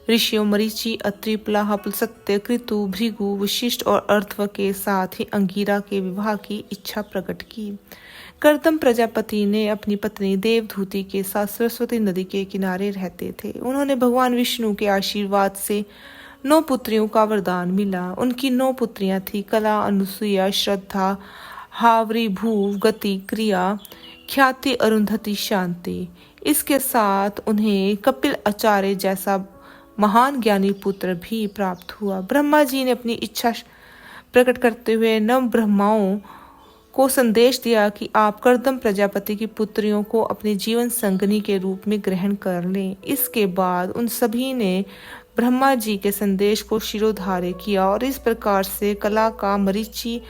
ऋषियों मरीचि, अत्रि, पुलाह, पुलस्त्य, कृतु, भृगु, वशिष्ठ और अर्थव के साथ ही अंगिरा के विवाह की इच्छा प्रकट की। कर्दम प्रजापति ने अपनी पत्नी देवधूति के साथ सरस्वती नदी के किनारे रहते थे। उन्होंने भगवान विष्णु के आशीर्वाद से 9 पुत्रियों का वरदान मिला। उनकी 9 पुत्रियां थी कला, अनुसुईया, श्रद्धा, हावरी, भूव, गति, क्रिया, ख्याति, अरुंधति, शांति। इसके साथ उन्हें कपिल आचार्य जैसा महान ज्ञानी पुत्र भी प्राप्त हुआ। ब्रह्मा जी ने अपनी इच्छा प्रकट करते हुए नव ब्रह्माओं को संदेश दिया कि आप कर्दम प्रजापति की पुत्रियों को अपनी जीवन संगनी के रूप में ग्रहण कर लें। इसके बाद उन सभी ने ब्रह्मा जी के संदेश को शिरोधार्य किया और इस प्रकार से कला का मरीचि,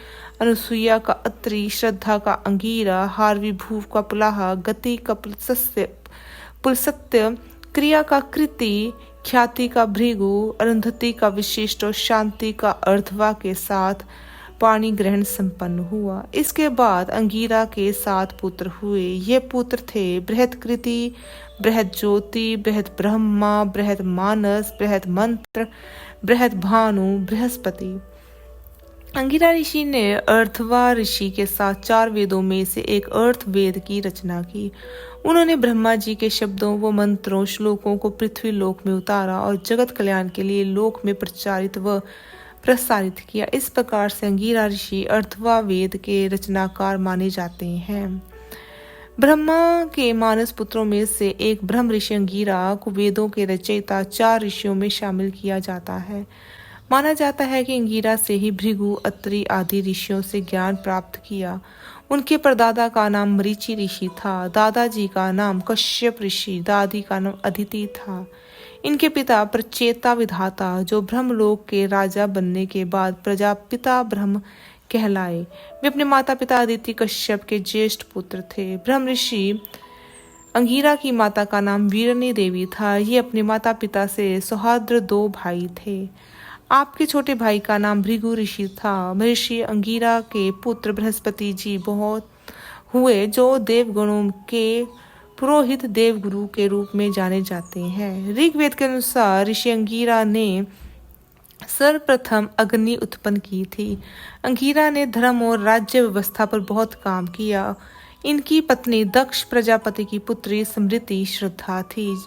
अनुसुईया का अत्रि, श्रद्धा का अंगिरा, हार्वी, भूव का पुलाह, गति का पुलस्त्य, क्रिया का कृति, ख्याति का भृगु, अरुंधति का वशिष्ठ और शांति का अर्धवा के साथ पाणी ग्रहण संपन्न हुआ। इसके बाद अंगिरा के 7 पुत्र हुए। ये पुत्र थे बृहत्कृति, बृहद ज्योति, बृहद ब्रह्मा, बृहद मानस, बृहद मंत्र, बृहद भानु, बृहस्पति। अंगिरा ऋषि ने अर्थवा ऋषि के साथ 4 वेदों में से एक अर्थ वेद की रचना की। उन्होंने ब्रह्मा जी के शब्दों व मंत्रों श्लोकों को पृथ्वी लोक में उतारा और जगत कल्याण के लिए लोक में प्रचारित व प्रसारित किया। इस प्रकार से अंगिरा ऋषि अर्थवा वेद के रचनाकार माने जाते हैं। ब्रह्मा के मानस पुत्रों में से एक ब्रह्म ऋषि अंगिरा को वेदों के रचयिता 4 ऋषियों में शामिल किया जाता है। माना जाता है कि अंगिरा से ही भृगु, अत्रि आदि ऋषियों से ज्ञान प्राप्त किया। उनके परदादा का नाम मरीचि ऋषि था, दादाजी का नाम कश्यप ऋषि, दादी का नाम अदिति था। इनके पिता प्रचेता विधाता जो ब्रह्मलोक के राजा बनने के बाद प्रजापिता ब्रह्म कहलाए। वे अपने माता पिता अदिति कश्यप के ज्येष्ठ पुत्र थे। ब्रह्म ऋषि अंगिरा की माता का नाम वीरनी देवी था। ये अपने माता पिता से सौहार्द्र 2 भाई थे। आपके छोटे भाई का नाम भृगु ऋषि था। महर्षि अंगिरा के पुत्र बृहस्पति जी बहुत हुए जो देवगणों के पुरोहित देवगुरु के रूप में जाने जाते हैं। ऋग्वेद के अनुसार ऋषि अंगिरा ने सर्वप्रथम अग्नि उत्पन्न की थी। अंगिरा ने धर्म और राज्य व्यवस्था पर बहुत काम किया। इनकी पत्नी दक्ष प्रजापति की पुत्री स्मृति श्रद्धा थी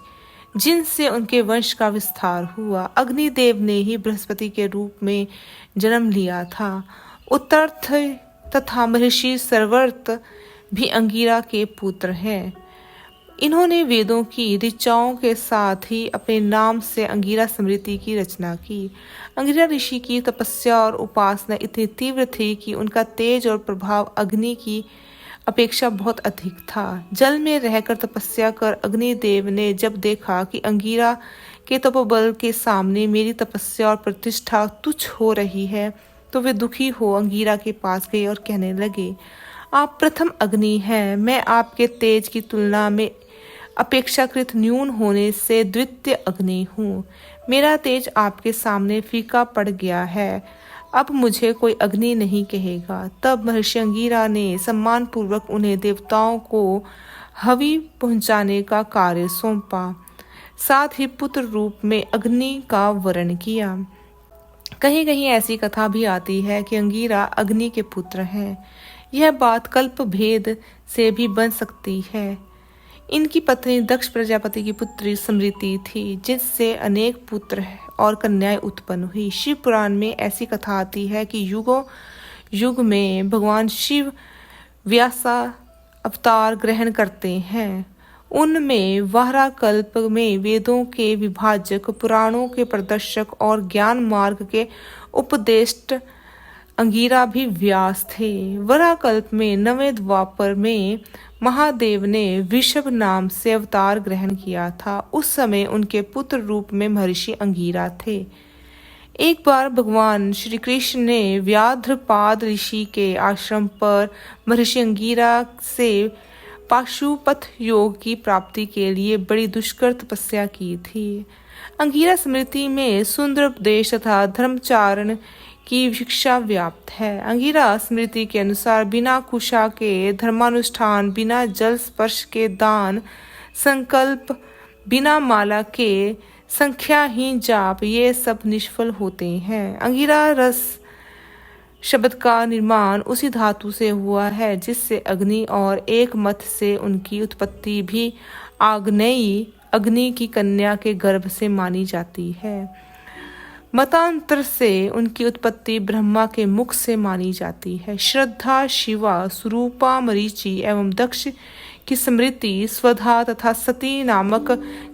जिनसे उनके वंश का विस्तार हुआ। अग्निदेव ने ही बृहस्पति के रूप में जन्म लिया था उत्तरार्थ तथा महर्षि सरवर्त भी अंगिरा के पुत्र हैं। इन्होंने वेदों की ऋचाओं के साथ ही अपने नाम से अंगिरा स्मृति की रचना की। अंगिरा ऋषि की तपस्या और उपासना इतनी तीव्र थी कि उनका तेज और प्रभाव अग्नि की अपेक्षा बहुत अधिक था। जल में रहकर तपस्या कर अग्निदेव ने जब देखा कि अंगिरा के तपोबल के सामने मेरी तपस्या और प्रतिष्ठा तुच्छ हो रही है, तो वे दुखी हो अंगिरा के पास गए और कहने लगे, आप प्रथम अग्नि हैं, मैं आपके तेज की तुलना में अपेक्षाकृत न्यून होने से द्वितीय अग्नि हूँ। मेरा तेज आपके सामने फीका पड़ गया है, अब मुझे कोई अग्नि नहीं कहेगा। तब महर्षि अंगिरा ने सम्मान पूर्वक उन्हें देवताओं को हवि पहुंचाने का कार्य सौंपा, साथ ही पुत्र रूप में अग्नि का वरण किया। कहीं कहीं ऐसी कथा भी आती है कि अंगिरा अग्नि के पुत्र हैं। यह बात कल्प भेद से भी बन सकती है। इनकी पत्नी दक्ष प्रजापति की पुत्री समृति थी, जिससे अनेक पुत्र और कन्याएं उत्पन्न हुई। शिव पुराण में ऐसी कथा आती है कि युगों युग में भगवान शिव व्यासा अवतार ग्रहण करते हैं। उनमें वारा कल्प में वेदों के विभाजक, पुराणों के प्रदर्शक और ज्ञान मार्ग के उपदेष्ट अंगिरा भी व्यास थे। वराकल्प में नवें द्वापर में महादेव ने वृषभ नाम से अवतार ग्रहण किया था। उस समय उनके पुत्र रूप में महर्षि अंगिरा थे। एक बार भगवान श्री कृष्ण ने व्याघ्रपाद ऋषि के आश्रम पर महर्षि अंगिरा से पाशुपत योग की प्राप्ति के लिए बड़ी दुष्कर तपस्या की थी। अंगिरा स्मृति में सुंदर उपदेश तथा धर्मचारण की शिक्षा व्याप्त है। अंगिरा स्मृति के अनुसार बिना कुशा के धर्मानुष्ठान, बिना जल स्पर्श के दान, संकल्प, बिना माला के संख्याहीन जाप, ये सब निष्फल होते हैं। अंगिरा रस शब्द का निर्माण उसी धातु से हुआ है जिससे अग्नि, और एक मत से उनकी उत्पत्ति भी आग्नेयी अग्नि की कन्या के गर्भ से मानी जाती है। मतांतर से उनकी उत्पत्ति ब्रह्मा के मुख से मानी जाती है। श्रद्धा, शिवा, स्वरूपा, मरीचि एवं दक्ष की स्मृति, स्वधा तथा सती नामक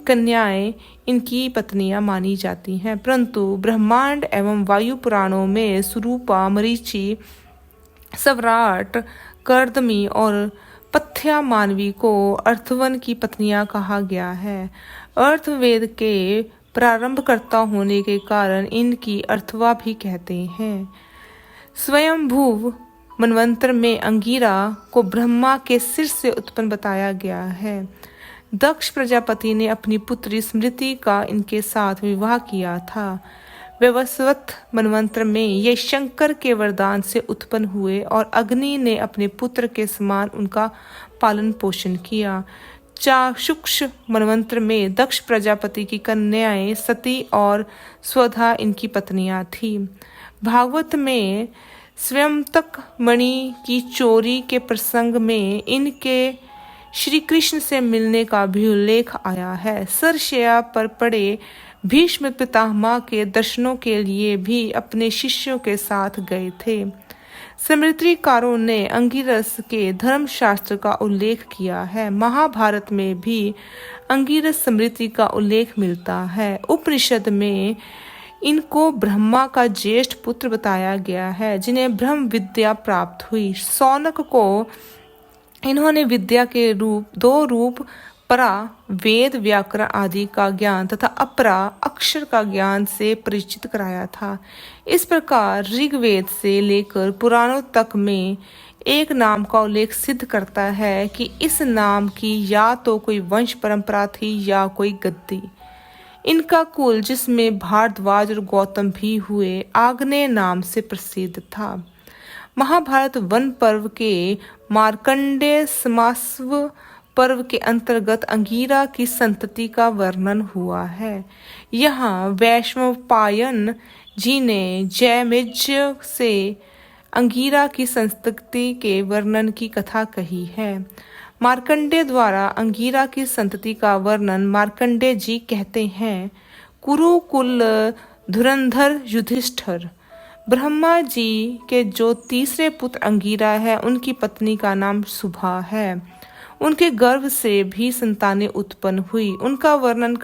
कन्याएं इनकी पत्नियां मानी जाती हैं, परंतु ब्रह्मांड एवं वायु पुराणों में स्वरूपा, मरीचि, सवराट, कर्दमी और पथ्या मानवी को अर्थवन की पत्नियां कहा गया है। अर्थवेद के प्रारंभकर्ता होने के कारण इनकी अर्थवा भी कहते हैं। स्वयंभुव मनवंतर में अंगिरा को ब्रह्मा के सिर से उत्पन्न बताया गया है। दक्ष प्रजापति ने अपनी पुत्री स्मृति का इनके साथ विवाह किया था। वैवस्वत मनवंतर में ये शंकर के वरदान से उत्पन्न हुए और अग्नि ने अपने पुत्र के समान उनका पालन पोषण किया। चाक्षुष मनवंत्र में दक्ष प्रजापति की कन्याएं सती और स्वधा इनकी पत्नियां थीं। भागवत में स्वयंतक मणि की चोरी के प्रसंग में इनके श्री कृष्ण से मिलने का भी उल्लेख आया है। सरशया पर पड़े भीष्म पितामह के दर्शनों के लिए भी अपने शिष्यों के साथ गए थे। स्मृतिकारों ने अंगिरस के धर्मशास्त्र का उल्लेख किया है। महाभारत में भी अंगिरस स्मृति का उल्लेख मिलता है। उपनिषद में इनको ब्रह्मा का ज्येष्ठ पुत्र बताया गया है, जिन्हें ब्रह्म विद्या प्राप्त हुई। सौनक को इन्होंने विद्या के दो रूप परा वेद व्याकरण आदि का ज्ञान तथा अपरा अक्षर का ज्ञान से परिचित कराया था। इस प्रकार ऋग्वेद से लेकर पुराणों तक में एक नाम का उल्लेख सिद्ध करता है कि इस नाम की या तो कोई वंश परंपरा थी या कोई गद्दी। इनका कुल, जिसमें भारद्वाज और गौतम भी हुए, आग्नेय नाम से प्रसिद्ध था। महाभारत वन पर्व के मार्कंडेय समास्व पर्व के अंतर्गत अंगिरा की संतति का वर्णन हुआ है। यहाँ वैश्वपायन जी ने जयमेज्य से अंगिरा की संतति के वर्णन की कथा कही है। मार्कंडेय द्वारा अंगिरा की संतति का वर्णन मार्कंडेय जी कहते हैं। कुरुकुल धुरंधर युधिष्ठिर ब्रह्मा जी के जो तीसरे पुत्र अंगिरा है, उनकी पत्नी का नाम सुभा है। उनके गर्भ से भी संतानें उत्पन्न हुई। उनका वर्णन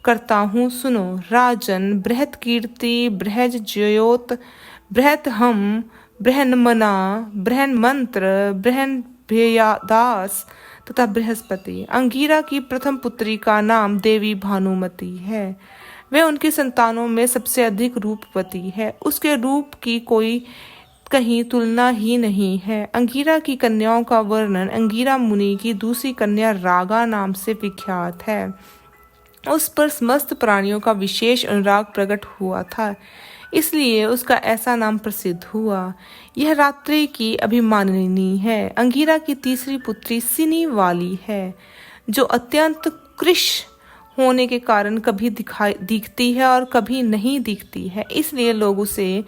करता हूँ, सुनो। राजन, बृहत कीर्ति, बृहज ज्योत, बृहत हम, बृहन्मना, बृहन मंत्र, बृहन भेयादास तथा बृहस्पति। अंगिरा की प्रथम पुत्री का नाम देवी भानुमति है। वह उनकी संतानों में सबसे अधिक रूपवती है। उसके रूप की कोई कहीं तुलना ही नहीं है। अंगिरा की कन्याओं का वर्णन अंगिरा मुनि की दूसरी कन्या रागा नाम से विख्यात है। उस पर समस्त प्राणियों का विशेष अनुराग प्रकट हुआ था, इसलिए उसका ऐसा नाम प्रसिद्ध हुआ। यह रात्रि की अभिमानिनी है। अंगिरा की तीसरी पुत्री सिनी वाली है, जो अत्यंत कृश होने के कारण कभी दिखती है और कभी नहीं दिखती है, इसलिए लोग उसे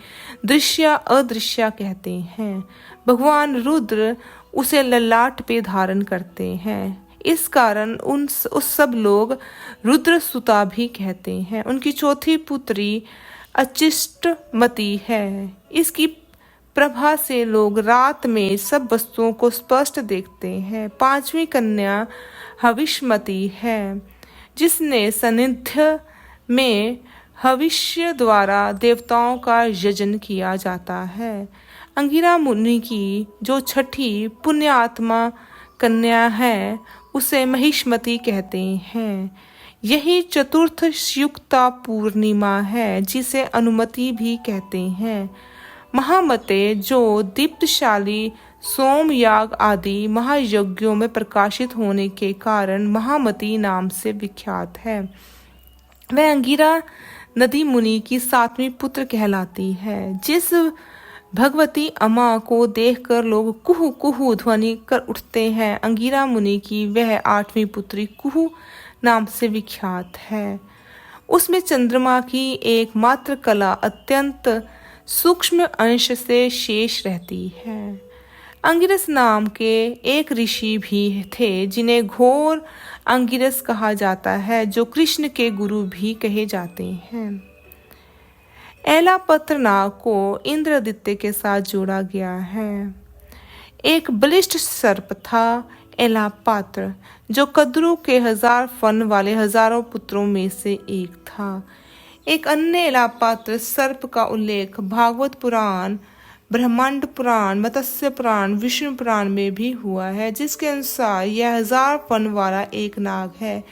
दृश्य अदृश्य कहते हैं। भगवान रुद्र उसे ललाट पे धारण करते हैं, इस कारण उस सब लोग रुद्रसुता भी कहते हैं। उनकी चौथी पुत्री अचिष्टमती है। इसकी प्रभा से लोग रात में सब वस्तुओं को स्पष्ट देखते हैं। पांचवी कन्या हविष्मती है, जिसने सानिध्य में हविष्य द्वारा देवताओं का यजन किया जाता है। अंगिरा मुनि की जो छठी पुण्यात्मा कन्या है, उसे महिष्मती कहते हैं। यही चतुर्थ युक्ता पूर्णिमा है, जिसे अनुमति भी कहते हैं। महामते, जो दीप्तशाली सोम याग आदि महायज्ञों में प्रकाशित होने के कारण महामती नाम से विख्यात है। वह अंगिरा नदी मुनि की सातवीं पुत्र कहलाती है। जिस भगवती अम्मा को देखकर लोग कुहू कुहू ध्वनि कर उठते हैं, अंगिरा मुनि की वह आठवीं पुत्री कुहू नाम से विख्यात है। उसमें चंद्रमा की एकमात्र कला अत्यंत सूक्ष्म अंश से शेष रहती है। अंगिरस नाम के एक ऋषि भी थे, जिन्हें घोर अंगिरस कहा जाता है, जो कृष्ण के गुरु भी कहे जाते हैं। एलापत्र नाग को इंद्रदित्य के साथ जोड़ा गया है। एक बलिष्ठ सर्प था एलापात्र, जो कद्रु के 1000 फन वाले हजारों पुत्रों में से एक था। एक अन्य एलापात्र सर्प का उल्लेख भागवत पुराण, ब्रह्मांड पुराण, मत्स्य पुराण, विष्णु पुराण में भी हुआ है, जिसके अनुसार यह 1000 फन वाला एक नाग है,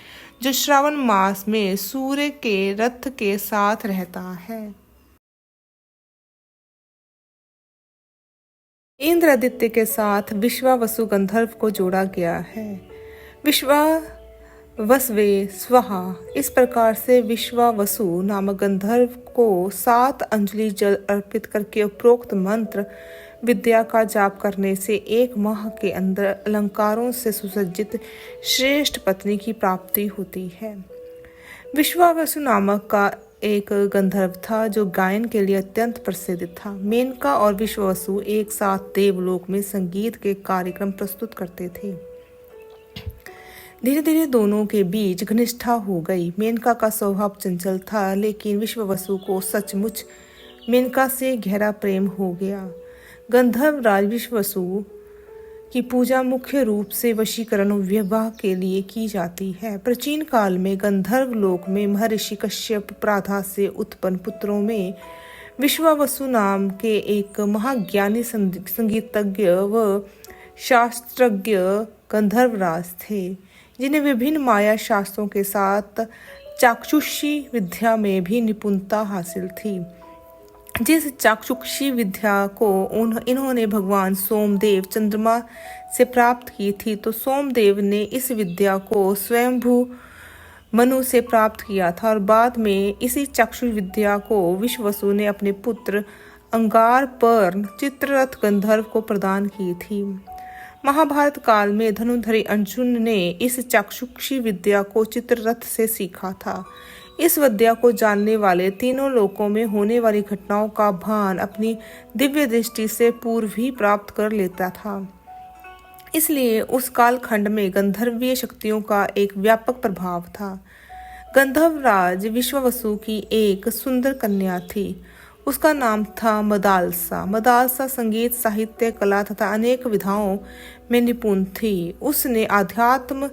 जो श्रावण मास में सूर्य के रथ के साथ रहता है। इंद्रदित्य के साथ विश्वावसु गंधर्व को जोड़ा गया है। विश्वावसवे स्वाहा। इस प्रकार से विश्वावसु नामक गंधर्व को 7 अंजलि जल अर्पित करके उपरोक्त मंत्र विद्या का जाप करने से 1 माह के अंदर अलंकारों से सुसज्जित श्रेष्ठ पत्नी की प्राप्ति होती है। विश्वावसु नामक का एक गंधर्व था, जो गायन के लिए अत्यंत प्रसिद्ध था। मेनका और विश्वावसु एक साथ देवलोक में संगीत के कार्यक्रम प्रस्तुत करते थे। धीरे धीरे दोनों के बीच घनिष्ठता हो गई। मेनका का स्वभाव चंचल था, लेकिन विश्वावसु को सचमुच मेनका से गहरा प्रेम हो गया। गंधर्व राज विश्वावसु की पूजा मुख्य रूप से वशीकरण और विवाह के लिए की जाती है। प्राचीन काल में गंधर्व लोक में महर्षि कश्यप प्राथा से उत्पन्न पुत्रों में विश्वावसु नाम के एक महाज्ञानी संगीतज्ञ व शास्त्रज्ञ गंधर्वराज थे, जिन्हें विभिन्न माया शास्त्रों के साथ चाक्षुषी विद्या में भी निपुणता हासिल थी। जिस चाक्षुषी विद्या को इन्होंने भगवान सोमदेव चंद्रमा से प्राप्त की थी, तो सोमदेव ने इस विद्या को स्वयंभू मनु से प्राप्त किया था और बाद में इसी चाक्षुष विद्या को विश्वावसु ने अपने पुत्र अंगारपर्ण चित्ररथ गंधर्व को प्रदान की थी। महाभारत काल में धनुर्धरी अर्जुन ने इस चाक्षुषी विद्या को चित्ररथ से सीखा था। इस विद्या को जानने वाले तीनों लोकों में होने वाली घटनाओं का भान अपनी दिव्य दृष्टि से पूर्व ही प्राप्त कर लेता था। इसलिए उस कालखंड में गंधर्वीय शक्तियों का एक व्यापक प्रभाव था। गंधर्वराज विश्वावसु की एक सुंदर कन्या थी। उसका नाम था मदालसा। मदालसा संगीत, साहित्य, कला तथा अनेक विधाओं में निपुण थी। उसने अध्यात्म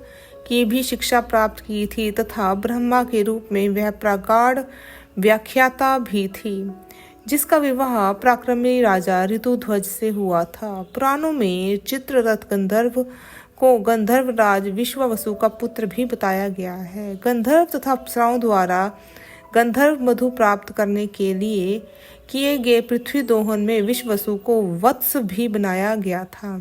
की भी शिक्षा प्राप्त की थी तथा ब्रह्मा के रूप में वह प्रगाढ़ व्याख्याता भी थी, जिसका विवाह पराक्रमी राजा ऋतुध्वज से हुआ था। पुराणों में चित्ररथ गंधर्व को गंधर्वराज विश्वावसु का पुत्र भी बताया गया है। गंधर्व तथा अप्सराओं द्वारा गंधर्व मधु प्राप्त करने के लिए किए गए पृथ्वी दोहन में विश्वावसु को वत्स भी बनाया गया था।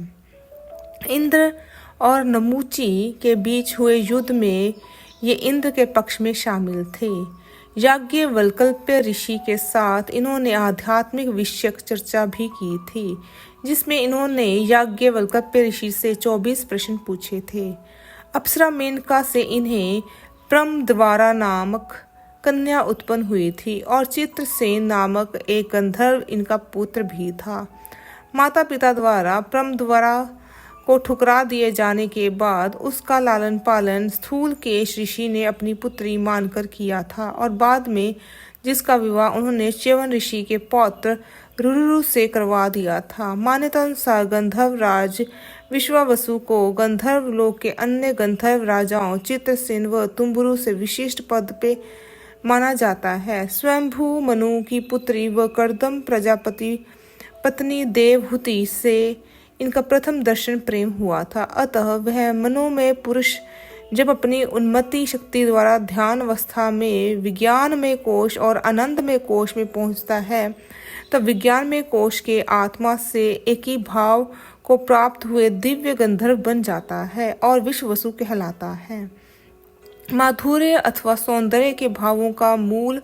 इंद्र और नमूची के बीच हुए युद्ध में ये इंद्र के पक्ष में शामिल थे। याज्ञवल्क्य ऋषि के साथ इन्होंने आध्यात्मिक विषयक चर्चा भी की थी, जिसमें इन्होंने याज्ञवल्क्य ऋषि से 24 प्रश्न पूछे थे। अप्सरा मेनका से इन्हें प्रमद्वारा नामक कन्या उत्पन्न हुई थी और चित्रसेन नामक एक गंधर्व इनका पुत्र भी था। माता पिता द्वारा प्रमद्वारा को ठुकरा दिए जाने के बाद उसका लालन पालन स्थूलकेश ऋषि ने अपनी पुत्री मानकर किया था और बाद में जिसका विवाह उन्होंने च्यवन ऋषि के पौत्र रुरु से करवा दिया था। मान्यता अनुसार गंधर्व राज विश्वावसु को गंधर्व लोक के अन्य गंधर्व राजाओं चित्रसेन व तुम्बुरु से विशिष्ट पद पे माना जाता है। स्वयंभू मनु की पुत्री व कर्दम प्रजापति पत्नी देवहूति से इनका प्रथम दर्शन प्रेम हुआ था। अतः वह मनोमय पुरुष जब अपनी उन्मत्ति शक्ति द्वारा ध्यान अवस्था में विज्ञान में कोश और आनंद में कोश में पहुंचता है, तब विज्ञान में कोश के आत्मा से एक ही भाव को प्राप्त हुए दिव्य गंधर्व बन जाता है और विश्वावसु कहलाता है। माधुर्य अथवा सौंदर्य के भावों का मूल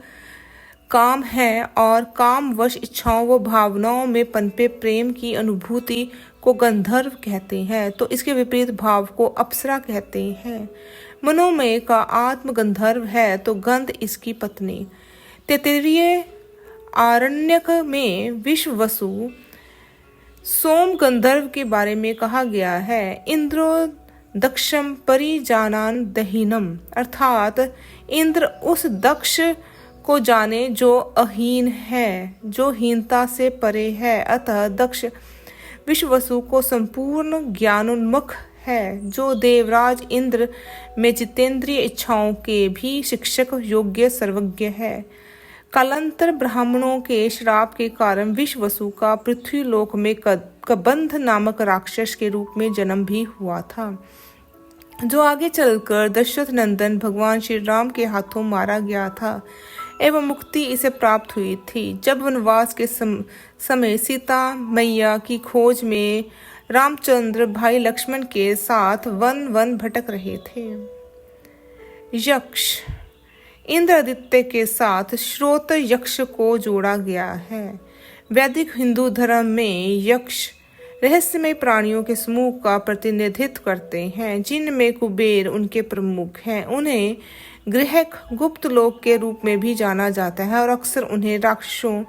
काम है और कामवश इच्छाओं व भावनाओं में पनपे प्रेम की अनुभूति को गंधर्व कहते हैं, तो इसके विपरीत भाव को अप्सरा कहते हैं। मनोमय का आत्म गंधर्व है तो गंध इसकी पत्नी। तैत्तिरीय आरण्यक में विश्वावसु सोम गंधर्व के बारे में कहा गया है। इंद्रो दक्षम परिजानान दहीनम, अर्थात इंद्र उस दक्ष को जाने जो अहीन है, जो हीनता से परे है। अतः दक्ष विश्वावसु को संपूर्ण ज्ञानोन्मुख है, जो देवराज इंद्र में जितेंद्रिय इच्छाओं के भी शिक्षक योग्य सर्वज्ञ है। कालांतर ब्राह्मणों के श्राप के कारण विश्वावसु का पृथ्वी लोक में कबंध नामक राक्षस के रूप में जन्म भी हुआ था, जो आगे चलकर दशरथ नंदन भगवान श्री राम के हाथों मारा गया था एवं मुक्ति इसे प्राप्त हुई थी। जब वनवास के समय सीता मैया की खोज में रामचंद्र भाई लक्ष्मण के साथ वन भटक रहे थे। यक्ष इंद्र आदित्य के साथ श्रोत यक्ष को जोड़ा गया है। वैदिक हिंदू धर्म में यक्ष रहस्यमय प्राणियों के समूह का प्रतिनिधित्व करते हैं, जिनमें कुबेर उनके प्रमुख हैं। उन्हें गृहक गुप्त लोक के रूप में भी जाना जाता है और अक्सर उन्हें राक्षसों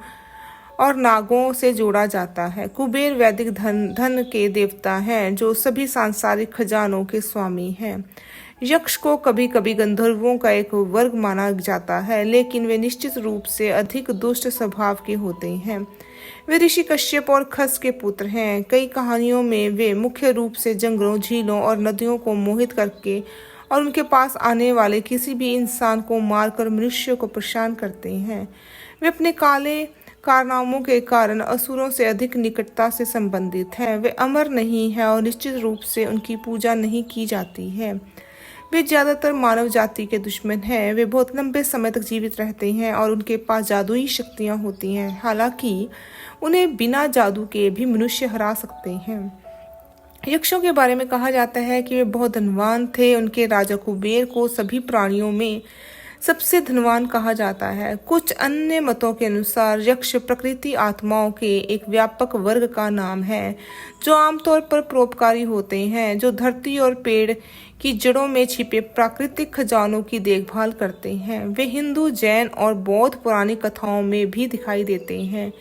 और नागों से जोड़ा जाता है। कुबेर वैदिक धन के देवता हैं, जो सभी सांसारिक खजानों के स्वामी हैं। यक्ष को कभी कभी गंधर्वों का एक वर्ग माना जाता है, लेकिन वे निश्चित रूप से अधिक दुष्ट स्वभाव के होते हैं। वे ऋषि कश्यप और खस के पुत्र हैं। कई कहानियों में वे मुख्य रूप से जंगलों, झीलों और नदियों को मोहित करके और उनके पास आने वाले किसी भी इंसान को मारकर मनुष्य को परेशान करते हैं। वे अपने काले कारनामों के कारण असुरों से अधिक निकटता से संबंधित हैं। वे अमर नहीं हैं और निश्चित रूप से उनकी पूजा नहीं की जाती है। वे ज्यादातर मानव जाति के दुश्मन हैं। वे बहुत लंबे समय तक जीवित रहते हैं और उनके पास जादुई शक्तियां होती हैं। हालांकि उन्हें बिना जादू के भी मनुष्य हरा सकते हैं। यक्षों के बारे में कहा जाता है कि वे बहुत धनवान थे। उनके राजा कुबेर को सभी प्राणियों में सबसे धनवान कहा जाता है। कुछ अन्य मतों के अनुसार यक्ष प्रकृति आत्माओं के एक व्यापक वर्ग का नाम है, जो आमतौर पर परोपकारी होते हैं, जो धरती और पेड़ की जड़ों में छिपे प्राकृतिक खजानों की देखभाल करते हैं। वे हिंदू, जैन और बौद्ध पुरानी कथाओं में भी दिखाई देते हैं।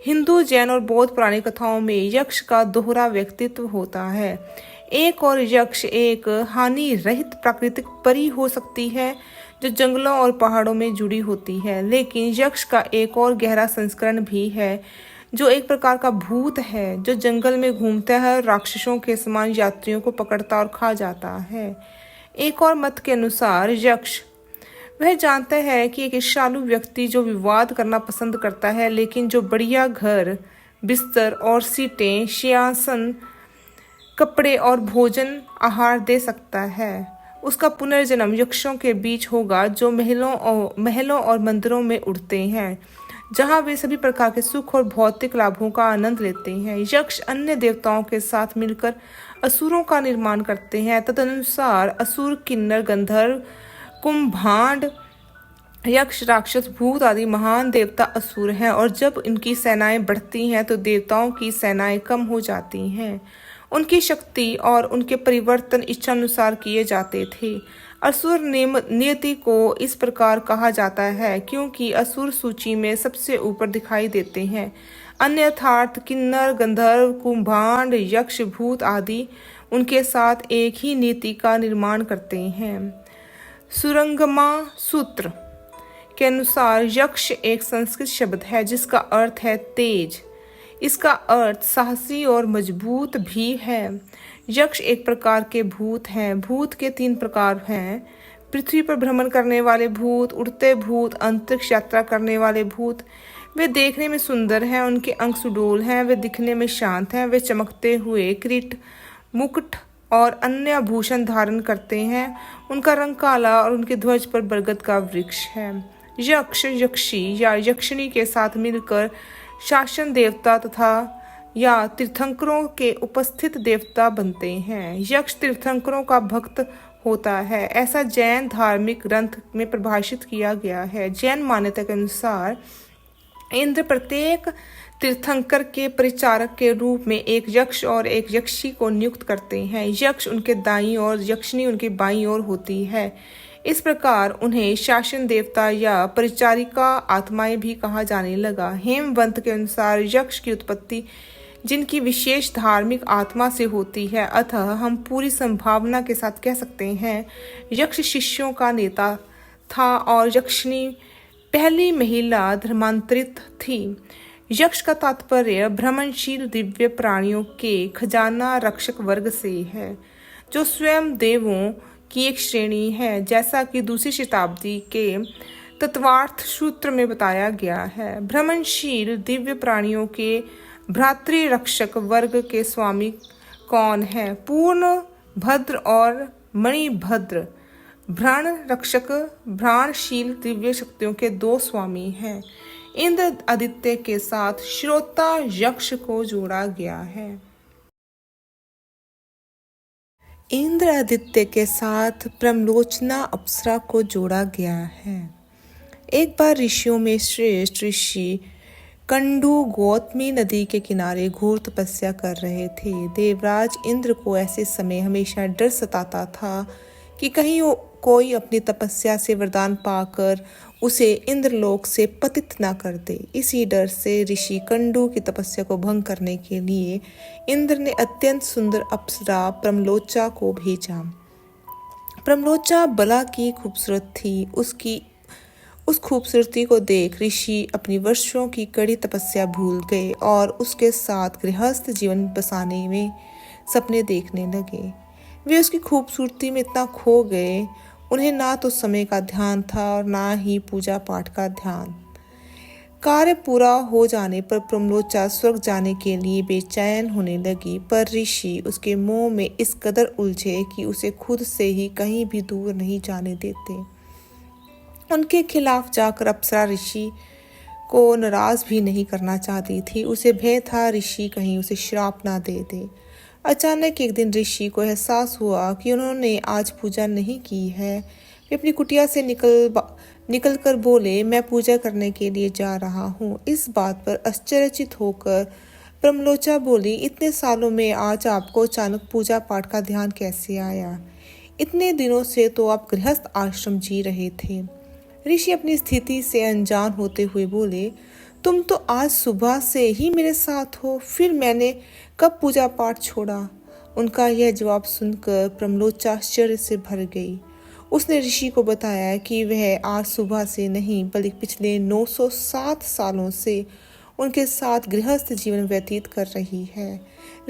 हिंदू, जैन और बौद्ध पुरानी कथाओं में यक्ष का दोहरा व्यक्तित्व होता है। एक और यक्ष एक हानि रहित प्राकृतिक परी हो सकती है, जो जंगलों और पहाड़ों में जुड़ी होती है। लेकिन यक्ष का एक और गहरा संस्करण भी है, जो एक प्रकार का भूत है, जो जंगल में घूमता है और राक्षसों के समान यात्रियों को पकड़ता और खा जाता है। एक और मत के अनुसार यक्ष वह जानता है कि एक ईर्ष्यालु व्यक्ति जो विवाद करना पसंद करता है, लेकिन जो बढ़िया घर, बिस्तर और सीटें, सिंहासन, कपड़े और भोजन आहार दे सकता है, उसका पुनर्जन्म यक्षों के बीच होगा, जो महलों और मंदिरों में उड़ते हैं, जहां वे सभी प्रकार के सुख और भौतिक लाभों का आनंद लेते हैं। यक्ष अन्य देवताओं के साथ मिलकर असुरों का निर्माण करते हैं। तदनुसार असुर, किन्नर, गंधर्व, कुंभांड, यक्ष, राक्षस, भूत आदि महान देवता असुर हैं, और जब इनकी सेनाएं बढ़ती हैं तो देवताओं की सेनाएं कम हो जाती हैं। उनकी शक्ति और उनके परिवर्तन इच्छानुसार किए जाते थे। असुर नियति को इस प्रकार कहा जाता है क्योंकि असुर सूची में सबसे ऊपर दिखाई देते हैं। अन्य अर्थात किन्नर, गंधर्व, कुंभांड, यक्ष, भूत आदि उनके साथ एक ही नीति का निर्माण करते हैं। सुरंगमा सूत्र के अनुसार यक्ष एक संस्कृत शब्द है जिसका अर्थ है तेज। इसका अर्थ साहसी और मजबूत भी है। यक्ष एक प्रकार के भूत हैं। भूत के 3 प्रकार हैं: पृथ्वी पर भ्रमण करने वाले भूत, उड़ते भूत, अंतरिक्ष यात्रा करने वाले भूत। वे देखने में सुंदर हैं, उनके अंग सुडौल हैं, वे दिखने में शांत हैं, वे चमकते हुए किरीट, मुकुट और अन्य आभूषण धारण करते हैं। उनका रंग काला और उनके ध्वज पर बरगद का वृक्ष है। यक्ष यक्षी या यक्षिणी के साथ मिलकर शासन देवता तथा या तीर्थंकरों के उपस्थित देवता बनते हैं। यक्ष तीर्थंकरों का भक्त होता है, ऐसा जैन धार्मिक ग्रंथ में परिभाषित किया गया है। जैन मान्यता के अनुसार इंद्र प्रत्येक तीर्थंकर के परिचारक के रूप में एक यक्ष और एक यक्षी को नियुक्त करते हैं। यक्ष उनके दाईं ओर, यक्षिणी उनके बाईं ओर होती है। इस प्रकार उन्हें शासन देवता या परिचारिका आत्माएं भी कहा जाने लगा। हेमवंत के अनुसार यक्ष की उत्पत्ति जिनकी विशेष धार्मिक आत्मा से होती है, अतः हम पूरी संभावना के साथ कह सकते हैं यक्ष शिष्यों का नेता था और यक्षिणी पहली महिला धर्मांतरित थी। यक्ष का तात्पर्य भ्रमणशील दिव्य प्राणियों के खजाना रक्षक वर्ग से है, जो स्वयं देवों की एक श्रेणी है, जैसा कि 2वीं शताब्दी के तत्वार्थ सूत्र में बताया गया है। भ्रमणशील दिव्य प्राणियों के भ्रातृ रक्षक वर्ग के स्वामी कौन है? पूर्ण भद्र और मणिभद्र भ्राण रक्षक भ्राणशील दिव्य शक्तियों के 2 स्वामी हैं। इंद्र आदित्य के साथ श्रोता यक्ष को जोड़ा गया है। इंद्र आदित्य के साथ प्रमलोचना अप्सरा को जोड़ा गया है। एक बार ऋषियों में श्रेष्ठ ऋषि कंडू गौतमी नदी के किनारे घोर तपस्या कर रहे थे। देवराज इंद्र को ऐसे समय हमेशा डर सताता था कि कहीं कोई अपनी तपस्या से वरदान पाकर उसे इंद्रलोक से पतित न कर दे। इसी डर से ऋषि कंडू की तपस्या को भंग करने के लिए इंद्र ने अत्यंत सुंदर अप्सरा प्रमलोचा को भेजा। प्रमलोचा बला की खूबसूरत थी। उस खूबसूरती को देख ऋषि अपनी वर्षों की कड़ी तपस्या भूल गए और उसके साथ गृहस्थ जीवन बसाने में सपने देखने लगे। वे उसकी खूबसूरती में इतना खो गए, उन्हें ना तो समय का ध्यान था और ना ही पूजा पाठ का ध्यान। कार्य पूरा हो जाने पर प्रमलोचा स्वर्ग जाने के लिए बेचैन होने लगी, पर ऋषि उसके मोह में इस कदर उलझे कि उसे खुद से ही कहीं भी दूर नहीं जाने देते। उनके खिलाफ जाकर अप्सरा ऋषि को नाराज भी नहीं करना चाहती थी। उसे भय था ऋषि कहीं उसे श्राप ना दे दे। अचानक एक दिन ऋषि को एहसास हुआ कि उन्होंने आज पूजा नहीं की है। वे अपनी कुटिया से निकल कर बोले, मैं पूजा करने के लिए जा रहा हूँ। इस बात पर आश्चर्यचकित होकर प्रमलोचा बोली, इतने सालों में आज आपको अचानक पूजा पाठ का ध्यान कैसे आया? इतने दिनों से तो आप गृहस्थ आश्रम जी रहे थे। ऋषि अपनी स्थिति से अनजान होते हुए बोले, तुम तो आज सुबह से ही मेरे साथ हो, फिर मैंने कब पूजा पाठ छोड़ा? उनका यह जवाब सुनकर प्रमलोचा आश्चर्य से भर गई। उसने ऋषि को बताया कि वह आज सुबह से नहीं बल्कि पिछले 907 सालों से उनके साथ गृहस्थ जीवन व्यतीत कर रही है।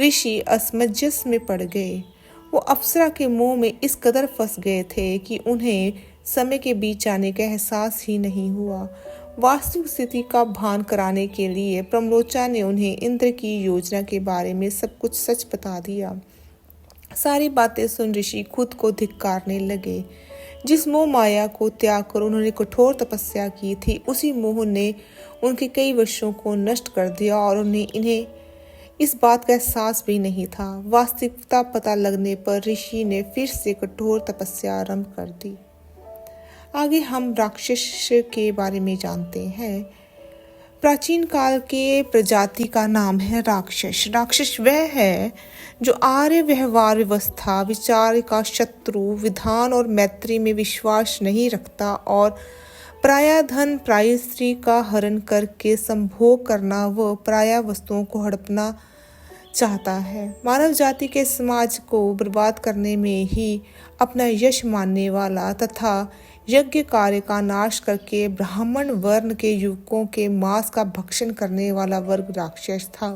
ऋषि असमंजस में पड़ गए। वो अप्सरा के मोह में इस कदर फंस गए थे कि उन्हें समय के बीच जाने का एहसास ही नहीं हुआ। वास्तविक स्थिति का भान कराने के लिए प्रमलोचा ने उन्हें इंद्र की योजना के बारे में सब कुछ सच बता दिया। सारी बातें सुन ऋषि खुद को धिक्कारने लगे। जिस मोह माया को त्याग कर उन्होंने कठोर तपस्या की थी, उसी मोह ने उनके कई वर्षों को नष्ट कर दिया और इन्हें इस बात का एहसास भी नहीं था। वास्तविकता पता लगने पर ऋषि ने फिर से कठोर तपस्या आरंभ कर दी। आगे हम राक्षस के बारे में जानते हैं। प्राचीन काल के प्रजाति का नाम है राक्षस। राक्षस वह है जो आर्य व्यवहार व्यवस्था, विचार का शत्रु, विधान और मैत्री में विश्वास नहीं रखता और प्राय धन प्राय स्त्री का हरण करके संभोग करना व प्राय वस्तुओं को हड़पना चाहता है। मानव जाति के समाज को बर्बाद करने में ही अपना यश मानने वाला तथा यज्ञ कार्य का नाश करके ब्राह्मण वर्ण के युवकों के मांस का भक्षण करने वाला वर्ग राक्षस था।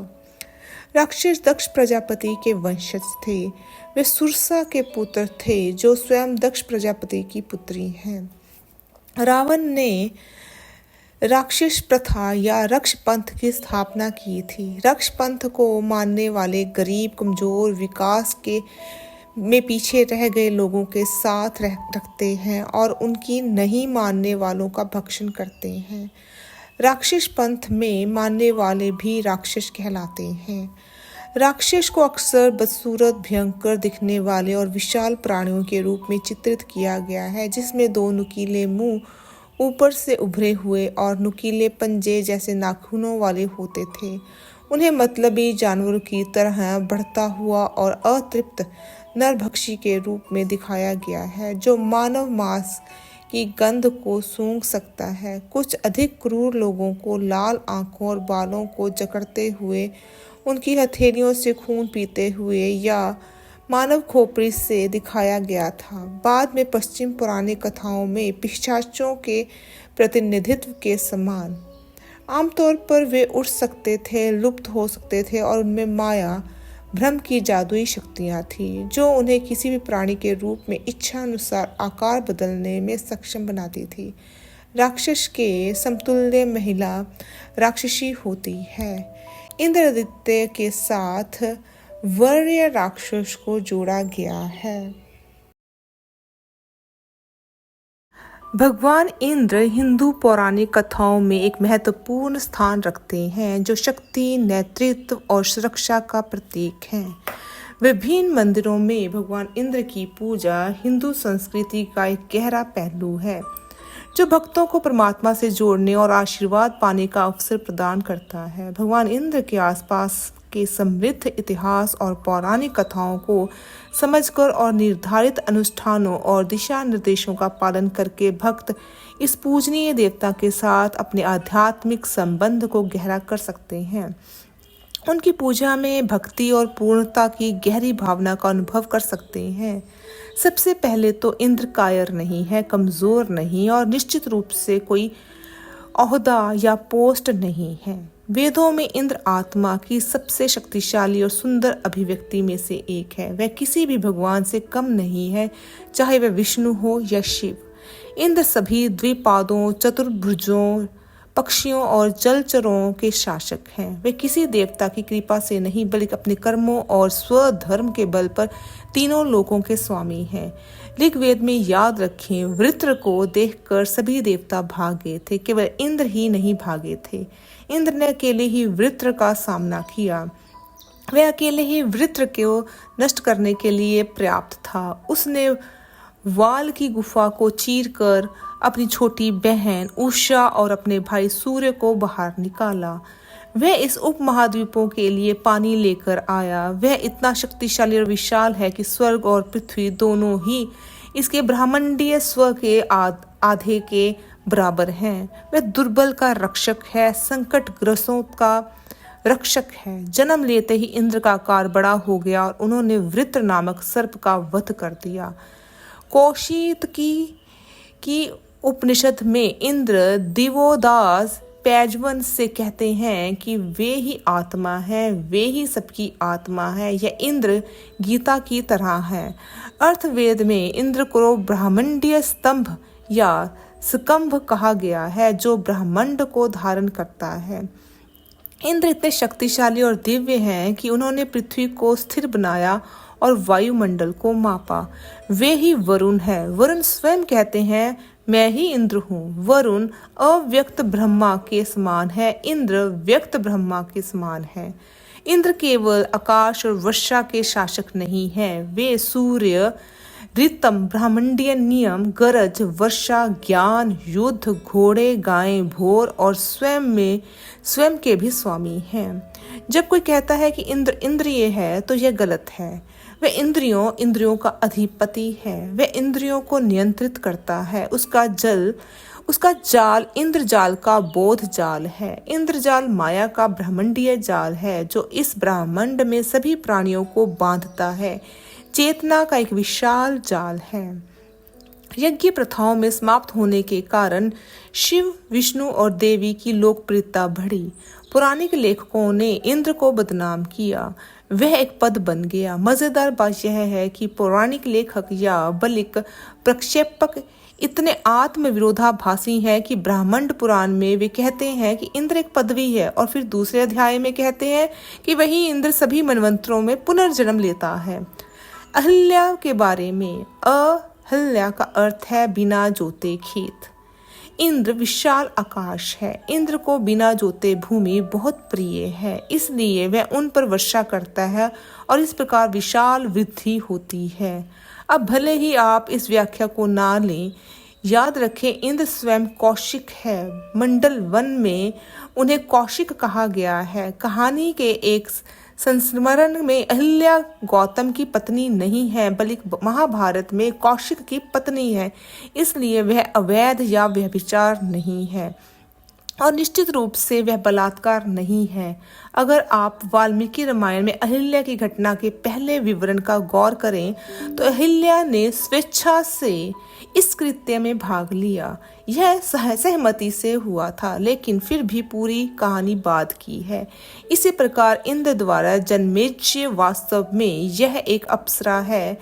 राक्षस दक्ष प्रजापति के वंशज थे। वे सुरसा के पुत्र थे जो स्वयं दक्ष प्रजापति की पुत्री हैं। रावण ने राक्षस प्रथा या रक्ष पंथ की स्थापना की थी। रक्ष पंथ को मानने वाले गरीब, कमजोर, विकास के में पीछे रह गए लोगों के साथ रखते हैं और उनकी नहीं मानने वालों का भक्षण करते हैं। राक्षस पंथ में मानने वाले भी राक्षस कहलाते हैं। राक्षस को अक्सर बदसूरत, भयंकर दिखने वाले और विशाल प्राणियों के रूप में चित्रित किया गया है, जिसमें दो नुकीले मुंह ऊपर से उभरे हुए और नुकीले पंजे जैसे नाखूनों वाले होते थे। उन्हें मतलबी जानवरों की तरह बढ़ता हुआ और अतृप्त नरभक्षी के रूप में दिखाया गया है, जो मानव मांस की गंध को सूंघ सकता है। कुछ अधिक क्रूर लोगों को लाल आंखों और बालों को जकड़ते हुए, उनकी हथेलियों से खून पीते हुए या मानव खोपड़ी से दिखाया गया था। बाद में पश्चिम पुरानी कथाओं में पिशाचों के प्रतिनिधित्व के समान। आमतौर पर वे उड़ सकते थे, लुप्त हो सकते थे और उनमें माया भ्रम की जादुई शक्तियाँ थीं, जो उन्हें किसी भी प्राणी के रूप में इच्छा अनुसार आकार बदलने में सक्षम बनाती थी। राक्षस के समतुल्य महिला राक्षसी होती है। इंद्रदित्य के साथ वर्य राक्षस को जोड़ा गया है। भगवान इंद्र हिंदू पौराणिक कथाओं में एक महत्वपूर्ण स्थान रखते हैं, जो शक्ति, नेतृत्व और सुरक्षा का प्रतीक हैं। विभिन्न मंदिरों में भगवान इंद्र की पूजा हिंदू संस्कृति का एक गहरा पहलू है, जो भक्तों को परमात्मा से जोड़ने और आशीर्वाद पाने का अवसर प्रदान करता है। भगवान इंद्र के आसपास के समृद्ध इतिहास और पौराणिक कथाओं को समझकर और निर्धारित अनुष्ठानों और दिशा निर्देशों का पालन करके भक्त इस पूजनीय देवता के साथ अपने आध्यात्मिक संबंध को गहरा कर सकते हैं। उनकी पूजा में भक्ति और पूर्णता की गहरी भावना का अनुभव कर सकते हैं। सबसे पहले तो इंद्र कायर नहीं है, कमजोर नहीं और निश्चित रूप से कोई ओहदा या पोस्ट नहीं है। वेदों में इंद्र आत्मा की सबसे शक्तिशाली और सुंदर अभिव्यक्ति में से एक है। वह किसी भी भगवान से कम नहीं है, चाहे वह विष्णु हो या शिव। इंद्र सभी द्विपादों, चतुर्भुजों, पक्षियों और जलचरों के शासक हैं। वे किसी देवता की कृपा से नहीं बल्कि अपने कर्मों और स्वधर्म के बल पर तीनों लोकों के स्वामी हैं। ऋग्वेद में याद रखें, वृत्र को देखकर सभी देवता भागे थे, केवल इंद्र ही नहीं भागे थे। इंद्र ने अकेले ही वृत्र का सामना किया। वह अकेले ही वृत्र को नष्ट करने के लिए पर्याप्त था। उसने वाल की गुफा को चीरकर अपनी छोटी बहन उषा और अपने भाई सूर्य को बाहर निकाला। वह इस उपमहाद्वीपों के लिए पानी लेकर आया। वह इतना शक्तिशाली और विशाल है कि स्वर्ग और पृथ्वी दोनों ही इसके ब्रह्मांडीय स्व के आधे के बराबर हैं। वह दुर्बल का रक्षक है, संकटग्रस्तों का रक्षक है। जन्म लेते ही इंद्र का आकार बड़ा हो गया और उन्होंने वृत्र नामक सर्प का वध कर दिया। कौशिक की उपनिषद में इंद्र दिवोदास पैजवन से कहते हैं कि वे ही आत्मा है, वे ही सबकी आत्मा है। यह इंद्र गीता की तरह है। अर्थवेद में इंद्र को ब्रह्मांडीय स्तंभ या स्कंभ कहा गया है, जो ब्रह्मांड को धारण करता है। इंद्र इतने शक्तिशाली और दिव्य हैं कि उन्होंने पृथ्वी को स्थिर बनाया और वायुमंडल को मापा। वे ही वरुण है। वरुण स्वयं कहते हैं, मैं ही इंद्र हूँ। वरुण अव्यक्त ब्रह्मा के समान है, इंद्र व्यक्त ब्रह्मा के समान है। इंद्र केवल आकाश और वर्षा के शासक नहीं है, वे सूर्य, ऋतम, ब्रह्मांडीय नियम, गरज, वर्षा, ज्ञान, युद्ध, घोड़े, गायें, भोर और स्वयं के भी स्वामी हैं। जब कोई कहता है कि इंद्र इंद्रिय है तो यह गलत है। वह इंद्रियों का अधिपति है। वह इंद्रियों को नियंत्रित करता है। उसका जाल इंद्रजाल का बोध जाल है। इंद्रजाल माया का ब्रह्मांडीय जाल है, जो इस ब्रह्मांड में सभी प्राणियों को बांधता है। चेतना का एक विशाल जाल है। यज्ञ प्रथाओं में समाप्त होने के कारण शिव, विष्णु और देवी की लोकप्रियता बढ़ी। पौराणिक लेखकों ने इंद्र को बदनाम किया, वह एक पद बन गया। मजेदार बात यह है कि पौराणिक लेखक या बलिक प्रक्षेपक इतने आत्मविरोधाभासी हैं कि ब्राह्मण पुराण में वे कहते हैं कि इंद्र एक पदवी है, और फिर दूसरे अध्याय में कहते हैं कि वही इंद्र सभी मनवंतरों में पुनर्जन्म लेता है। अहिल्या के बारे में, अहिल्या का अर्थ है बिना जोते खेत। इंद्र विशाल आकाश है। इंद्र को बिना जोते भूमि बहुत प्रिय है, इसलिए वह उन पर वर्षा करता है और इस प्रकार विशाल वृद्धि होती है। अब भले ही आप इस व्याख्या को ना लें, याद रखें इंद्र स्वयं कौशिक है। मंडल 1 में उन्हें कौशिक कहा गया है। कहानी के एक संस्मरण में अहिल्या गौतम की पत्नी नहीं है, बल्कि महाभारत में कौशिक की पत्नी है, इसलिए वह अवैध या व्यभिचार नहीं है और निश्चित रूप से वह बलात्कार नहीं है। अगर आप वाल्मीकि रामायण में अहिल्या की घटना के पहले विवरण का गौर करें तो अहिल्या ने स्वेच्छा से इस कृत्य में भाग लिया। यह सहमति से हुआ था, लेकिन फिर भी पूरी कहानी बाद की है। इसी प्रकार इंद्र द्वारा जन्मेजय वास्तव में यह एक अप्सरा है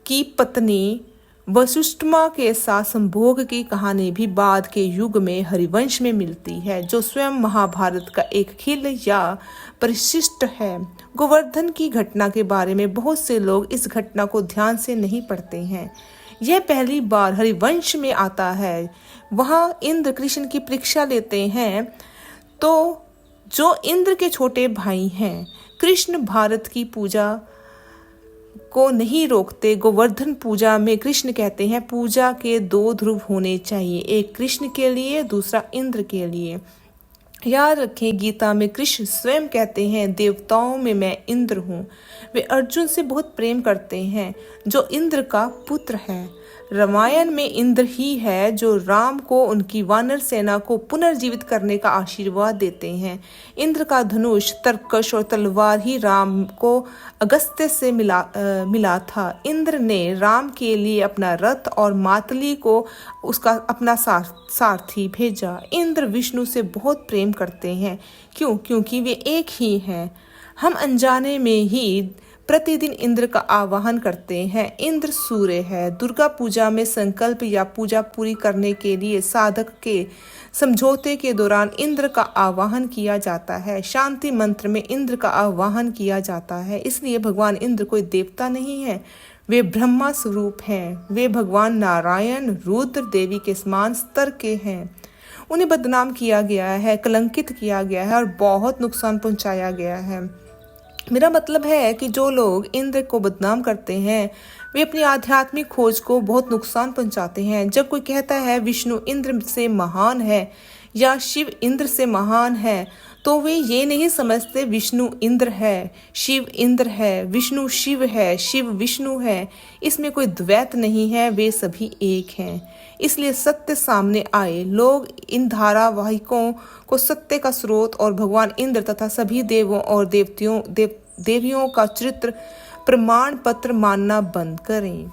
कि पत्नी वसुष्टमा के साथ संभोग की कहानी भी बाद के युग में हरिवंश में मिलती है, जो स्वयं महाभारत का एक खिल या परिशिष्ट है। गोवर्धन की घटना के बारे में बहुत से लोग इस घटना को ध्यान से नहीं पढ़ते हैं। यह पहली बार हरिवंश में आता है। वहाँ इंद्र कृष्ण की परीक्षा लेते हैं, तो जो इंद्र के छोटे भाई हैं, कृष्ण भारत की पूजा को नहीं रोकते। गोवर्धन पूजा में कृष्ण कहते हैं पूजा के 2 ध्रुव होने चाहिए, एक कृष्ण के लिए, दूसरा इंद्र के लिए। याद रखें गीता में कृष्ण स्वयं कहते हैं देवताओं में मैं इंद्र हूँ। वे अर्जुन से बहुत प्रेम करते हैं, जो इंद्र का पुत्र है। रामायण में इंद्र ही है जो राम को उनकी वानर सेना को पुनर्जीवित करने का आशीर्वाद देते हैं। इंद्र का धनुष, तरकश और तलवार ही राम को अगस्त्य से मिला था। इंद्र ने राम के लिए अपना रथ और मातली को उसका अपना सारथी भेजा। इंद्र विष्णु से बहुत प्रेम करते हैं। क्योंकि वे एक ही हैं। हम अनजाने में ही प्रतिदिन इंद्र का आवाहन करते हैं। इंद्र सूर्य है। दुर्गा पूजा में संकल्प या पूजा पूरी करने के लिए साधक के समझौते के दौरान इंद्र का आवाहन किया जाता है। शांति मंत्र में इंद्र का आवाहन किया जाता है। इसलिए भगवान इंद्र कोई देवता नहीं है, वे ब्रह्मा स्वरूप हैं। वे भगवान नारायण, रुद्र, देवी के समान स्तर के हैं। उन्हें बदनाम किया गया है, कलंकित किया गया है और बहुत नुकसान पहुंचाया गया है। मेरा मतलब है कि जो लोग इंद्र को बदनाम करते हैं वे अपनी आध्यात्मिक खोज को बहुत नुकसान पहुंचाते हैं। जब कोई कहता है विष्णु इंद्र से महान है या शिव इंद्र से महान है, तो वे ये नहीं समझते विष्णु इंद्र है, शिव इंद्र है, विष्णु शिव है, शिव विष्णु है। इसमें कोई द्वैत नहीं है, वे सभी एक हैं। इसलिए सत्य सामने आए। लोग इन धारावाहिकों को सत्य का स्रोत और भगवान इंद्र तथा सभी देवों और देवियों का चरित्र प्रमाण पत्र मानना बंद करें।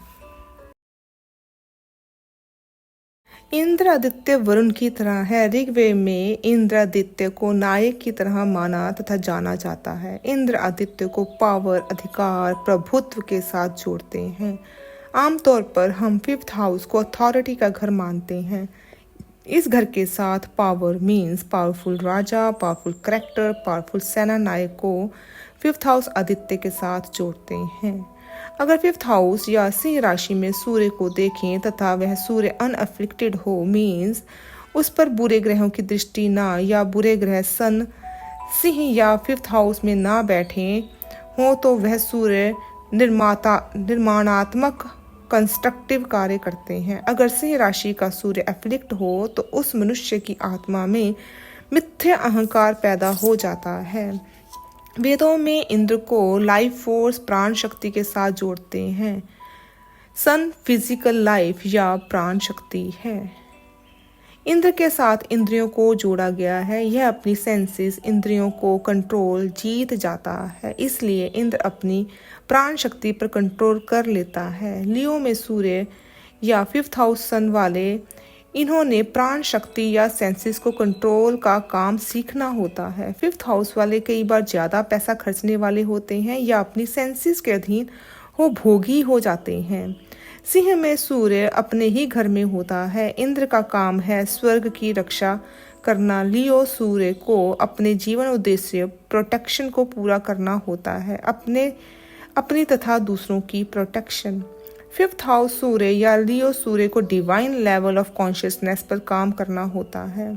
इंद्र आदित्य वरुण की तरह है। ऋग्वेद में इंद्र आदित्य को नायक की तरह माना तथा जाना जाता है। इंद्र आदित्य को पावर, अधिकार, प्रभुत्व के साथ जोड़ते हैं। आमतौर पर हम 5th हाउस को अथॉरिटी का घर मानते हैं। इस घर के साथ पावर मीन्स पावरफुल राजा, पावरफुल करेक्टर, पावरफुल सेना नायक को 5th हाउस आदित्य के साथ जोड़ते हैं। अगर 5th हाउस या सिंह राशि में सूर्य को देखें तथा वह सूर्य अनअफ्लिक्टेड हो मीन्स उस पर बुरे ग्रहों की दृष्टि ना या बुरे ग्रह सन सिंह या 5th हाउस में ना बैठे हो तो वह सूर्य निर्माणात्मक कंस्ट्रक्टिव कार्य करते हैं। अगर सिंह राशि का सूर्य एफ्लिक्ट हो तो उस मनुष्य की आत्मा में मिथ्या अहंकार पैदा हो जाता है। वेदों में इंद्र को लाइफ फोर्स, प्राण शक्ति के साथ जोड़ते हैं। सन फिजिकल लाइफ या प्राण शक्ति है। इंद्र के साथ इंद्रियों को जोड़ा गया है। यह अपनी सेंसेस, इंद्रियों को कंट्रोल जीत जाता है, इसलिए इंद्र अपनी प्राण शक्ति पर कंट्रोल कर लेता है। लियो में सूर्य या 5th हाउस सन वाले इन्होंने प्राण शक्ति या सेंसेस को कंट्रोल का काम सीखना होता है। 5th हाउस वाले कई बार ज़्यादा पैसा खर्चने वाले होते हैं या अपनी सेंसेस के अधीन हो भोगी हो जाते हैं। सिंह में सूर्य अपने ही घर में होता है। इंद्र का काम है स्वर्ग की रक्षा करना। लियो सूर्य को अपने जीवन उद्देश्य प्रोटेक्शन को पूरा करना होता है, अपनी तथा दूसरों की प्रोटेक्शन। 5th हाउस सूर्य या लियो सूर्य को डिवाइन लेवल ऑफ कॉन्शियसनेस पर काम करना होता है।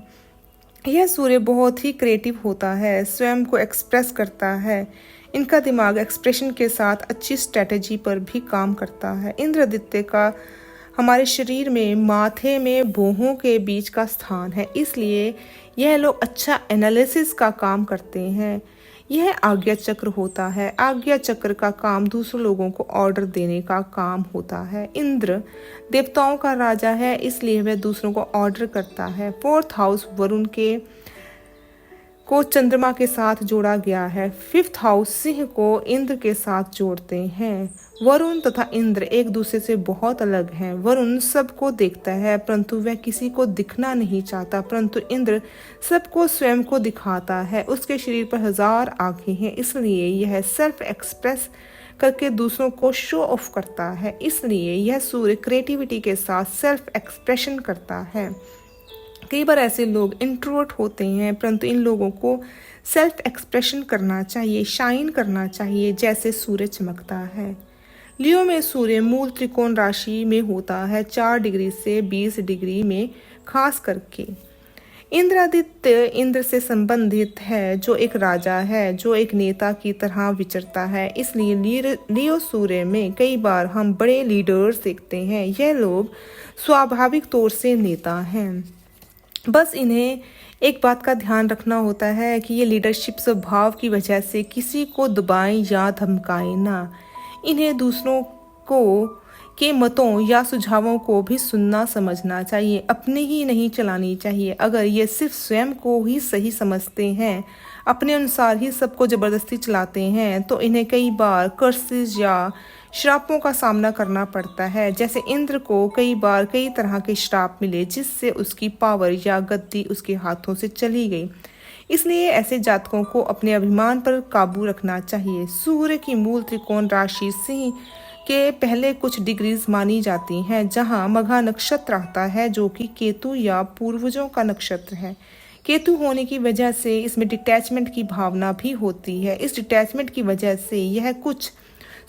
यह सूर्य बहुत ही क्रिएटिव होता है, स्वयं को एक्सप्रेस करता है। इनका दिमाग एक्सप्रेशन के साथ अच्छी स्ट्रेटेजी पर भी काम करता है। इंद्र आदित्य का हमारे शरीर में माथे में भौहों के बीच का स्थान है, इसलिए यह लोग अच्छा एनालिसिस का काम करते हैं। यह आज्ञा चक्र होता है। आज्ञा चक्र का काम दूसरे लोगों को ऑर्डर देने का काम होता है। इंद्र देवताओं का राजा है, इसलिए वह दूसरों को ऑर्डर करता है। 4th हाउस वरुण को चंद्रमा के साथ जोड़ा गया है। 5th हाउस सिंह को इंद्र के साथ जोड़ते हैं। वरुण तथा इंद्र एक दूसरे से बहुत अलग हैं। वरुण सबको देखता है परंतु वह किसी को दिखना नहीं चाहता, परंतु इंद्र सबको स्वयं को दिखाता है। उसके शरीर पर 1000 आंखें हैं, इसलिए यह सेल्फ एक्सप्रेस करके दूसरों को शो ऑफ करता है। इसलिए यह सूर्य क्रिएटिविटी के साथ सेल्फ एक्सप्रेशन करता है। कई बार ऐसे लोग इंट्रोवर्ट होते हैं, परंतु इन लोगों को सेल्फ एक्सप्रेशन करना चाहिए, शाइन करना चाहिए जैसे सूर्य चमकता है। लियो में सूर्य मूल त्रिकोण राशि में होता है, 4 डिग्री से 20 डिग्री में खास करके। इंद्रादित्य इंद्र से संबंधित है, जो एक राजा है, जो एक नेता की तरह विचरता है। इसलिए लियो सूर्य में कई बार हम बड़े लीडर्स देखते हैं। यह लोग स्वाभाविक तौर से नेता हैं, बस इन्हें एक बात का ध्यान रखना होता है कि ये लीडरशिप स्वभाव की वजह से किसी को दबाएं या धमकाएं ना। इन्हें दूसरों के मतों या सुझावों को भी सुनना समझना चाहिए, अपने ही नहीं चलानी चाहिए। अगर ये सिर्फ स्वयं को ही सही समझते हैं, अपने अनुसार ही सबको ज़बरदस्ती चलाते हैं, तो इन्हें कई बार कर्सेस या श्रापों का सामना करना पड़ता है। जैसे इंद्र को कई बार कई तरह के श्राप मिले, जिससे उसकी पावर या गद्दी उसके हाथों से चली गई। इसलिए ऐसे जातकों को अपने अभिमान पर काबू रखना चाहिए। सूर्य की मूल त्रिकोण राशि सिंह के पहले कुछ डिग्रीज मानी जाती हैं, जहां मघा नक्षत्र आता है, जो कि केतु या पूर्वजों का नक्षत्र है। केतु होने की वजह से इसमें डिटैचमेंट की भावना भी होती है। इस डिटैचमेंट की वजह से यह कुछ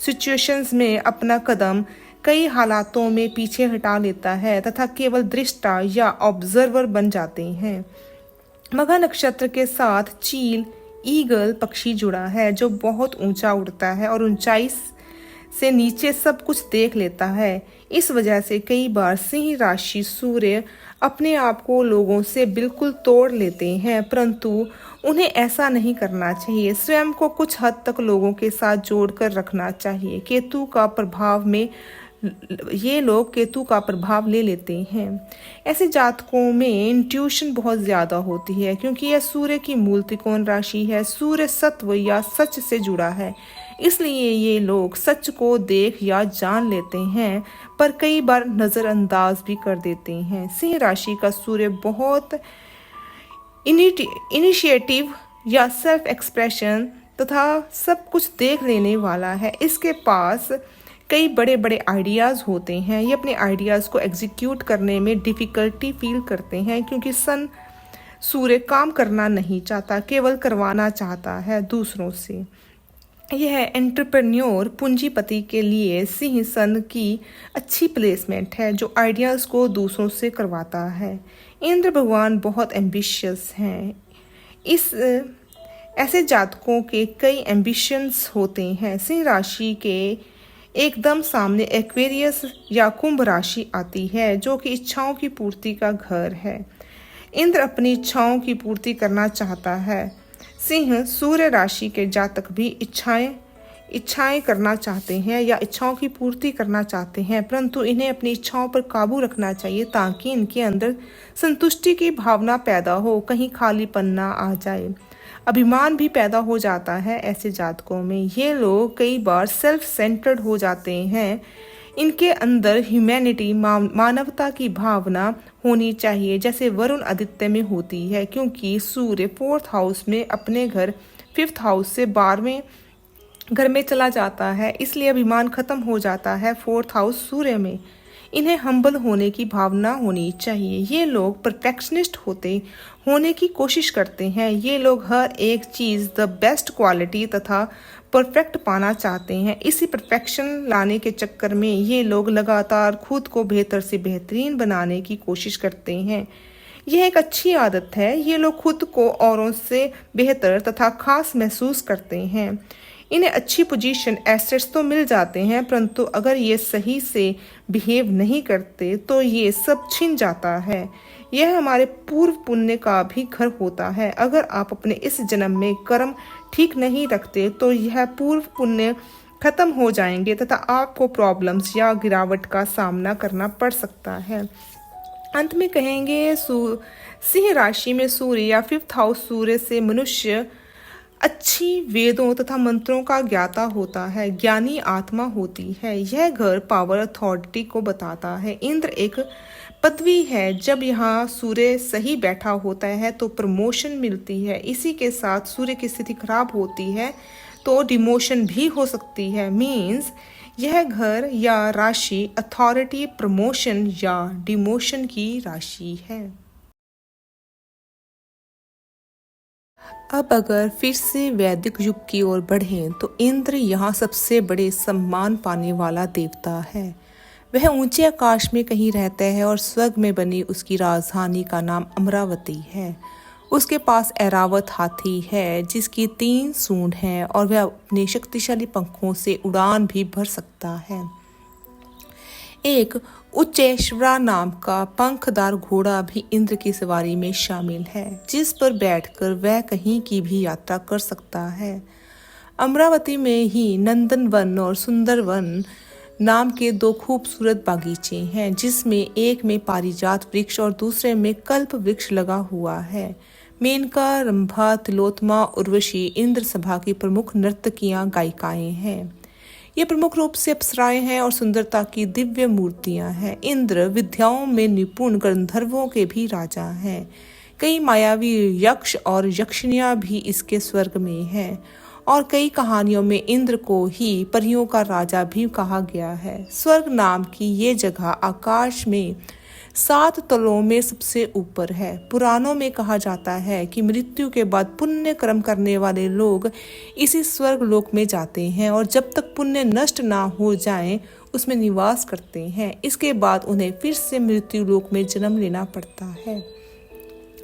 सिचुएशंस में अपना कदम कई हालातों में पीछे हटा लेता है तथा केवल दृष्टा या ऑब्जर्वर बन जाते हैं। मघा नक्षत्र के साथ चील, ईगल पक्षी जुड़ा है, जो बहुत ऊंचा उड़ता है और ऊंचाई से नीचे सब कुछ देख लेता है। इस वजह से कई बार सिंह राशि सूर्य अपने आप को लोगों से बिल्कुल तोड़ लेते हैं, परंतु उन्हें ऐसा नहीं करना चाहिए। स्वयं को कुछ हद तक लोगों के साथ जोड़कर रखना चाहिए। केतु का प्रभाव में ये लोग केतु का प्रभाव ले लेते हैं। ऐसे जातकों में इंट्यूशन बहुत ज़्यादा होती है, क्योंकि यह सूर्य की मूल त्रिकोण राशि है। सूर्य सत्व या सच से जुड़ा है, इसलिए ये लोग सच को देख या जान लेते हैं पर कई बार नज़रअंदाज भी कर देते हैं। सिंह राशि का सूर्य बहुत इनिशिएटिव या सेल्फ एक्सप्रेशन तथा सब कुछ देख लेने वाला है। इसके पास कई बड़े बड़े आइडियाज़ होते हैं। ये अपने आइडियाज़ को एग्जीक्यूट करने में डिफ़िकल्टी फील करते हैं क्योंकि सूर्य काम करना नहीं चाहता, केवल करवाना चाहता है दूसरों से। यह एंटरप्रेन्योर पूंजीपति के लिए सिंह सन की अच्छी प्लेसमेंट है जो आइडियाज़ को दूसरों से करवाता है। इंद्र भगवान बहुत एम्बिशियस हैं। ऐसे जातकों के कई एम्बिशंस होते हैं। सिंह राशि के एकदम सामने एक्वेरियस या कुंभ राशि आती है जो कि इच्छाओं की पूर्ति का घर है। इंद्र अपनी इच्छाओं की पूर्ति करना चाहता है। सिंह सूर्य राशि के जातक भी इच्छाएं करना चाहते हैं या इच्छाओं की पूर्ति करना चाहते हैं, परंतु इन्हें अपनी इच्छाओं पर काबू रखना चाहिए ताकि इनके अंदर संतुष्टि की भावना पैदा हो, कहीं खालीपन ना आ जाए। अभिमान भी पैदा हो जाता है ऐसे जातकों में। ये लोग कई बार सेल्फ सेंटर्ड हो जाते हैं। इनके अंदर ह्यूमैनिटी, मानवता की भावना होनी चाहिए जैसे वरुण आदित्य में होती है, क्योंकि सूर्य 4th हाउस में अपने घर 5th हाउस से 12वें घर में चला जाता है, इसलिए अभिमान खत्म हो जाता है 4th हाउस सूर्य में। इन्हें हम्बल होने की भावना होनी चाहिए। ये लोग परफेक्शनिस्ट होने की कोशिश करते हैं। ये लोग हर एक चीज़ द बेस्ट क्वालिटी तथा परफेक्ट पाना चाहते हैं। इसी परफेक्शन लाने के चक्कर में ये लोग लगातार खुद को बेहतर से बेहतरीन बनाने की कोशिश करते हैं। यह एक अच्छी आदत है। ये लोग खुद को औरों से बेहतर तथा खास महसूस करते हैं। इन्हें अच्छी पोजीशन, एसेट्स तो मिल जाते हैं, परंतु अगर ये सही से बिहेव नहीं करते तो ये सब छिन जाता है। यह हमारे पूर्व पुण्य का भी घर होता है। अगर आप अपने इस जन्म में कर्म ठीक नहीं रखते तो यह पूर्व पुण्य खत्म हो जाएंगे तथा आपको प्रॉब्लम्स या गिरावट का सामना करना पड़ सकता है। अंत में कहेंगे, सिंह राशि में सूर्य या 5th हाउस सूर्य से मनुष्य अच्छी वेदों तथा मंत्रों का ज्ञाता होता है, ज्ञानी आत्मा होती है। यह घर पावर, अथॉरिटी को बताता है। इंद्र एक पदवी है। जब यहाँ सूर्य सही बैठा होता है तो प्रमोशन मिलती है। इसी के साथ सूर्य की स्थिति खराब होती है तो डिमोशन भी हो सकती है। मीन्स यह घर या राशि अथॉरिटी, प्रमोशन या डिमोशन की राशि है। अब अगर फिर से वैदिक युग की ओर बढ़ें तो इंद्र यहाँ सबसे बड़े सम्मान पाने वाला देवता है। वह ऊंचे आकाश में कहीं रहता है और स्वर्ग में बनी उसकी राजधानी का नाम अमरावती है। उसके पास ऐरावत हाथी है जिसकी 3 सूंड हैं और वह अपने शक्तिशाली पंखों से उड़ान भी भर सकता है। एक उच्चैश्वरा नाम का पंखदार घोड़ा भी इंद्र की सवारी में शामिल है, जिस पर बैठकर वह कहीं की भी यात्रा कर सकता है। अमरावती में ही नंदनवन और सुंदरवन नाम के 2 खूबसूरत बागीचे हैं, जिसमें एक में पारिजात वृक्ष और दूसरे में कल्प वृक्ष लगा हुआ है। मेनका, रंभा, तिलोत्तमा, उर्वशी इंद्र सभा की प्रमुख नर्तकियां, गायिकाएं हैं। ये प्रमुख रूप से अप्सराएं हैं और सुंदरता की दिव्य मूर्तियां हैं। इंद्र विद्याओं में निपुण गंधर्वों के भी राजा हैं। कई मायावी यक्ष और यक्षिणियां भी इसके स्वर्ग में हैं और कई कहानियों में इंद्र को ही परियों का राजा भी कहा गया है। स्वर्ग नाम की ये जगह आकाश में 7 तलों में सबसे ऊपर है। पुराणों में कहा जाता है कि मृत्यु के बाद पुण्य कर्म करने वाले लोग इसी स्वर्ग लोक में जाते हैं और जब तक पुण्य नष्ट ना हो जाए उसमें निवास करते हैं। इसके बाद उन्हें फिर से मृत्यु लोक में जन्म लेना पड़ता है।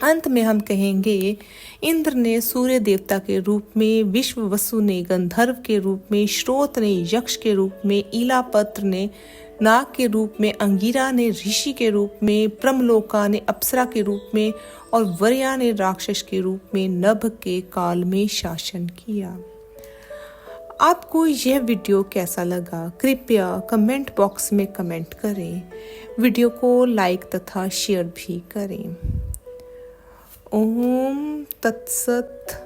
अंत में हम कहेंगे, इंद्र ने सूर्य देवता के रूप में, विश्ववसु ने गंधर्व के रूप में, श्रोत ने यक्ष के रूप में, ईलापत्र ने नाग के रूप में, अंगिरा ने ऋषि के रूप में, प्रमलोका ने अप्सरा के रूप में और वर्या ने राक्षस के रूप में नभ के काल में शासन किया। आपको यह वीडियो कैसा लगा कृपया कमेंट बॉक्स में कमेंट करें। वीडियो को लाइक तथा शेयर भी करें। ओम तत्सत।